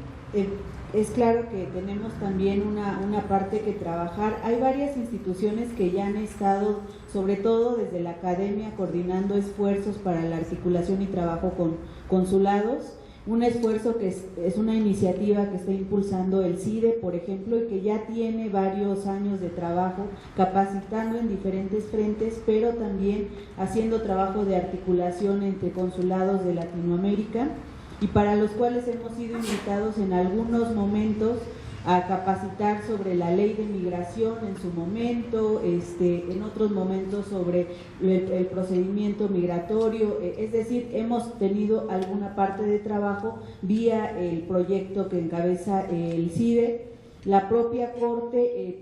N: es claro que tenemos también una parte que trabajar. Hay varias instituciones que ya han estado, sobre todo desde la academia, coordinando esfuerzos para la articulación y trabajo con consulados. Un esfuerzo que es una iniciativa que está impulsando el CIDE, por ejemplo, y que ya tiene varios años de trabajo capacitando en diferentes frentes, pero también haciendo trabajo de articulación entre consulados de Latinoamérica, y para los cuales hemos sido invitados en algunos momentos a capacitar sobre la ley de migración en su momento, en otros momentos sobre el procedimiento migratorio, es decir, hemos tenido alguna parte de trabajo vía el proyecto que encabeza el CIDE. La propia Corte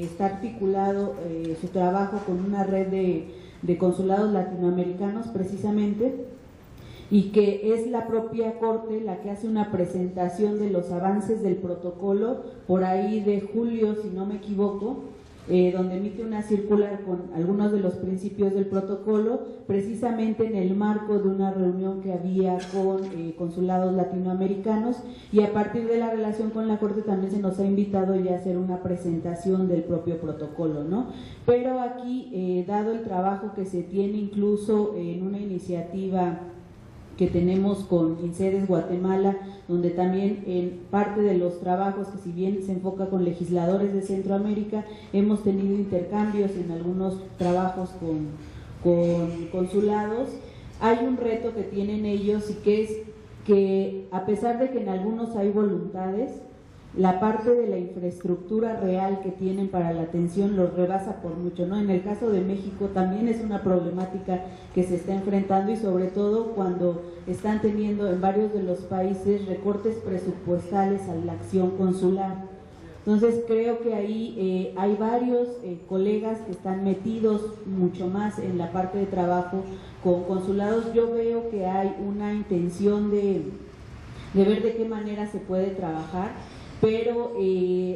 N: está articulado su trabajo con una red de consulados latinoamericanos precisamente, y que es la propia Corte la que hace una presentación de los avances del protocolo por ahí de julio, si no me equivoco, donde emite una circular con algunos de los principios del protocolo, precisamente en el marco de una reunión que había con consulados latinoamericanos, y a partir de la relación con la Corte también se nos ha invitado ya a hacer una presentación del propio protocolo, ¿no? Pero aquí, dado el trabajo que se tiene incluso en una iniciativa que tenemos con INCEDES Guatemala, donde también en parte de los trabajos, que si bien se enfoca con legisladores de Centroamérica, hemos tenido intercambios en algunos trabajos con consulados. Hay un reto que tienen ellos, y que es que a pesar de que en algunos hay voluntades, la parte de la infraestructura real que tienen para la atención los rebasa por mucho, ¿no? En el caso de México también es una problemática que se está enfrentando, y sobre todo cuando están teniendo en varios de los países recortes presupuestales a la acción consular. Entonces creo que ahí hay varios colegas que están metidos mucho más en la parte de trabajo con consulados. Yo veo que hay una intención de ver de qué manera se puede trabajar, pero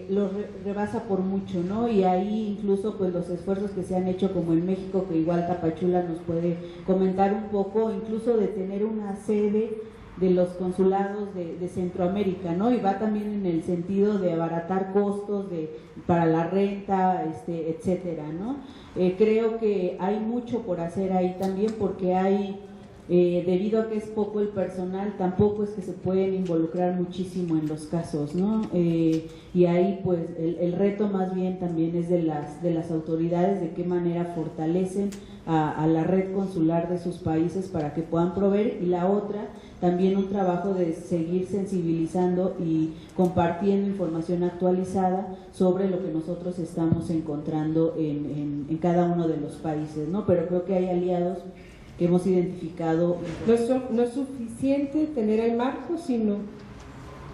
N: los rebasa por mucho, ¿no? Y ahí incluso pues los esfuerzos que se han hecho, como en México, que igual Tapachula nos puede comentar un poco, incluso de tener una sede de los consulados de Centroamérica, ¿no? Y va también en el sentido de abaratar costos para la renta, etcétera, ¿no? Creo que hay mucho por hacer ahí también, porque hay debido a que es poco el personal, tampoco es que se pueden involucrar muchísimo en los casos, ¿no? Y ahí pues el reto más bien también es de las autoridades, de qué manera fortalecen a la red consular de sus países para que puedan proveer, y la otra también un trabajo de seguir sensibilizando y compartiendo información actualizada sobre lo que nosotros estamos encontrando en cada uno de los países, ¿no? Pero creo que hay aliados que hemos identificado.
M: No es suficiente tener el marco, sino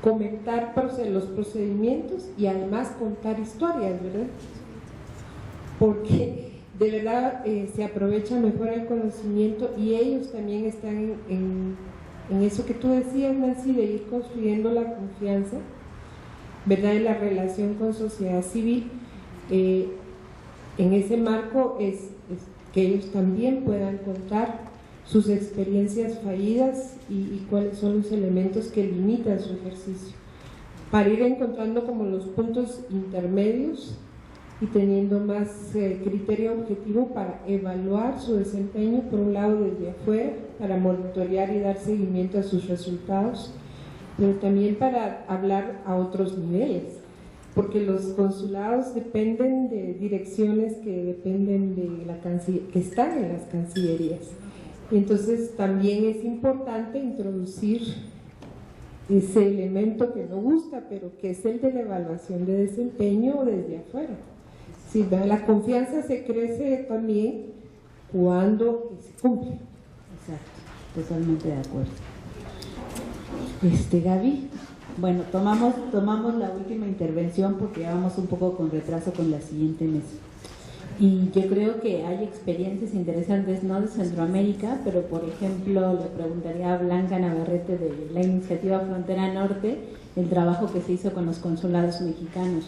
M: comentar los procedimientos y además contar historias, ¿verdad? Porque de verdad se aprovecha mejor el conocimiento, y ellos también están en eso que tú decías, Nancy, de ir construyendo la confianza, ¿verdad?, en la relación con sociedad civil. En ese marco es que ellos también puedan contar sus experiencias fallidas y cuáles son los elementos que limitan su ejercicio, para ir encontrando como los puntos intermedios y teniendo más criterio objetivo para evaluar su desempeño, por un lado desde afuera, para monitorear y dar seguimiento a sus resultados, pero también para hablar a otros niveles, porque los consulados dependen de direcciones que dependen de que están en las cancillerías. Entonces también es importante introducir ese elemento que no gusta, pero que es el de la evaluación de desempeño desde afuera. Sí, la confianza se crece también cuando se cumple.
N: Exacto, totalmente de acuerdo. Gaby, bueno, tomamos la última intervención porque ya vamos un poco con retraso con la siguiente mesa. Y yo creo que hay experiencias interesantes, no de Centroamérica, pero por ejemplo le preguntaría a Blanca Navarrete de la iniciativa Frontera Norte, el trabajo que se hizo con los consulados mexicanos,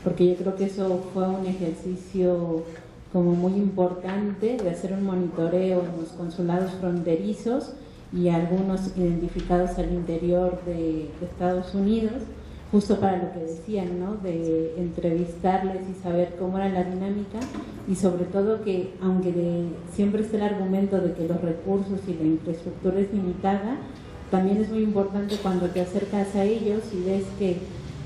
N: porque yo creo que eso fue un ejercicio como muy importante de hacer un monitoreo en los consulados fronterizos y algunos identificados al interior de Estados Unidos, justo para lo que decían, ¿no?, de entrevistarles y saber cómo era la dinámica, y sobre todo que aunque siempre está el argumento de que los recursos y la infraestructura es limitada, también es muy importante cuando te acercas a ellos y ves que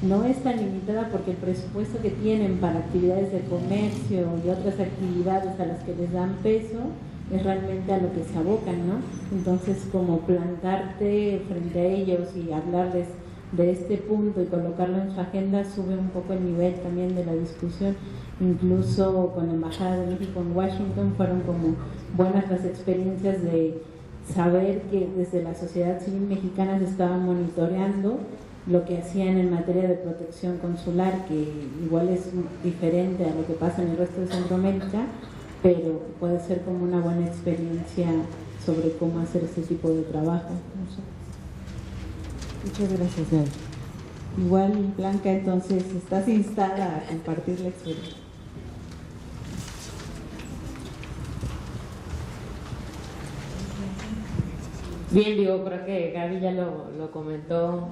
N: no es tan limitada, porque el presupuesto que tienen para actividades de comercio y otras actividades a las que les dan peso es realmente a lo que se abocan, ¿no? Entonces, como plantarte frente a ellos y hablarles de este punto y colocarlo en su agenda sube un poco el nivel también de la discusión. Incluso con la Embajada de México en Washington fueron como buenas las experiencias de saber que desde la sociedad civil mexicana se estaban monitoreando lo que hacían en materia de protección consular, que igual es diferente a lo que pasa en el resto de Centroamérica, pero puede ser como una buena experiencia sobre cómo hacer este tipo de trabajo. No sé. Muchas gracias, Gaby. Igual, Blanca, entonces estás instada a compartir la experiencia.
O: Bien, digo, creo que Gaby ya lo comentó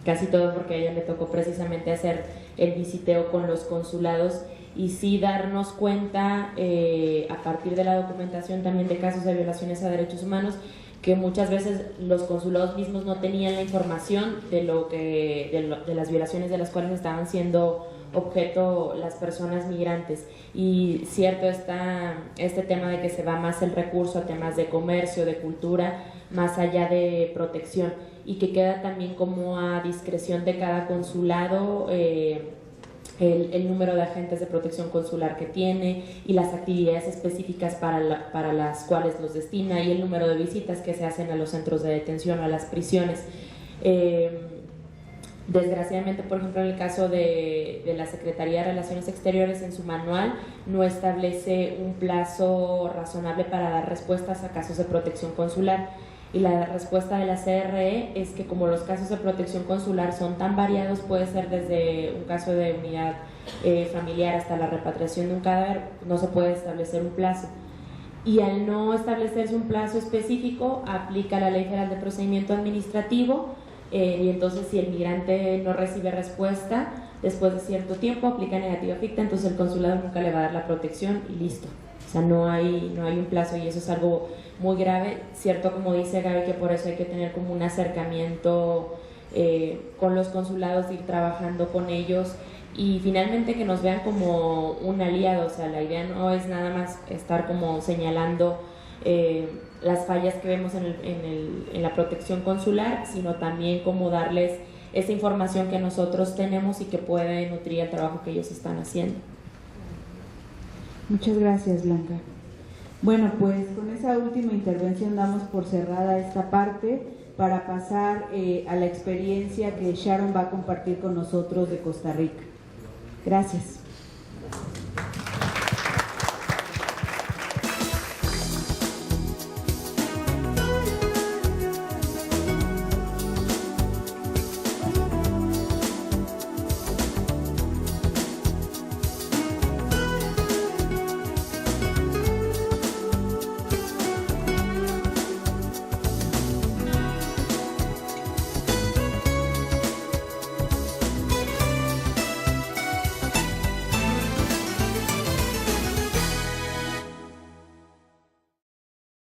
O: casi todo, porque a ella le tocó precisamente hacer el visiteo con los consulados y sí darnos cuenta a partir de la documentación también de casos de violaciones a derechos humanos, que muchas veces los consulados mismos no tenían la información de las violaciones de las cuales estaban siendo objeto las personas migrantes. Y cierto está este tema de que se va más el recurso a temas de comercio, de cultura, más allá de protección, y que queda también como a discreción de cada consulado el número de agentes de protección consular que tiene y las actividades específicas para las cuales los destina, y el número de visitas que se hacen a los centros de detención o a las prisiones. Desgraciadamente, por ejemplo, en el caso de la Secretaría de Relaciones Exteriores, en su manual no establece un plazo razonable para dar respuestas a casos de protección consular, y la respuesta de la CRE es que como los casos de protección consular son tan variados, puede ser desde un caso de unidad familiar hasta la repatriación de un cadáver, no se puede establecer un plazo. Y al no establecerse un plazo específico, aplica la Ley Federal de Procedimiento Administrativo, y entonces si el migrante no recibe respuesta después de cierto tiempo, aplica negativa ficta, entonces el consulado nunca le va a dar la protección y listo, O sea, no hay un plazo y eso es algo muy grave. Cierto, como dice Gaby, que por eso hay que tener como un acercamiento con los consulados, ir trabajando con ellos y finalmente que nos vean como un aliado. O sea, la idea no es nada más estar como señalando las fallas que vemos en la protección consular, sino también como darles esa información que nosotros tenemos y que puede nutrir el trabajo que ellos están haciendo.
N: Muchas gracias, Blanca. Bueno, pues con esa última intervención damos por cerrada esta parte para pasar a la experiencia que Sharon va a compartir con nosotros de Costa Rica. Gracias.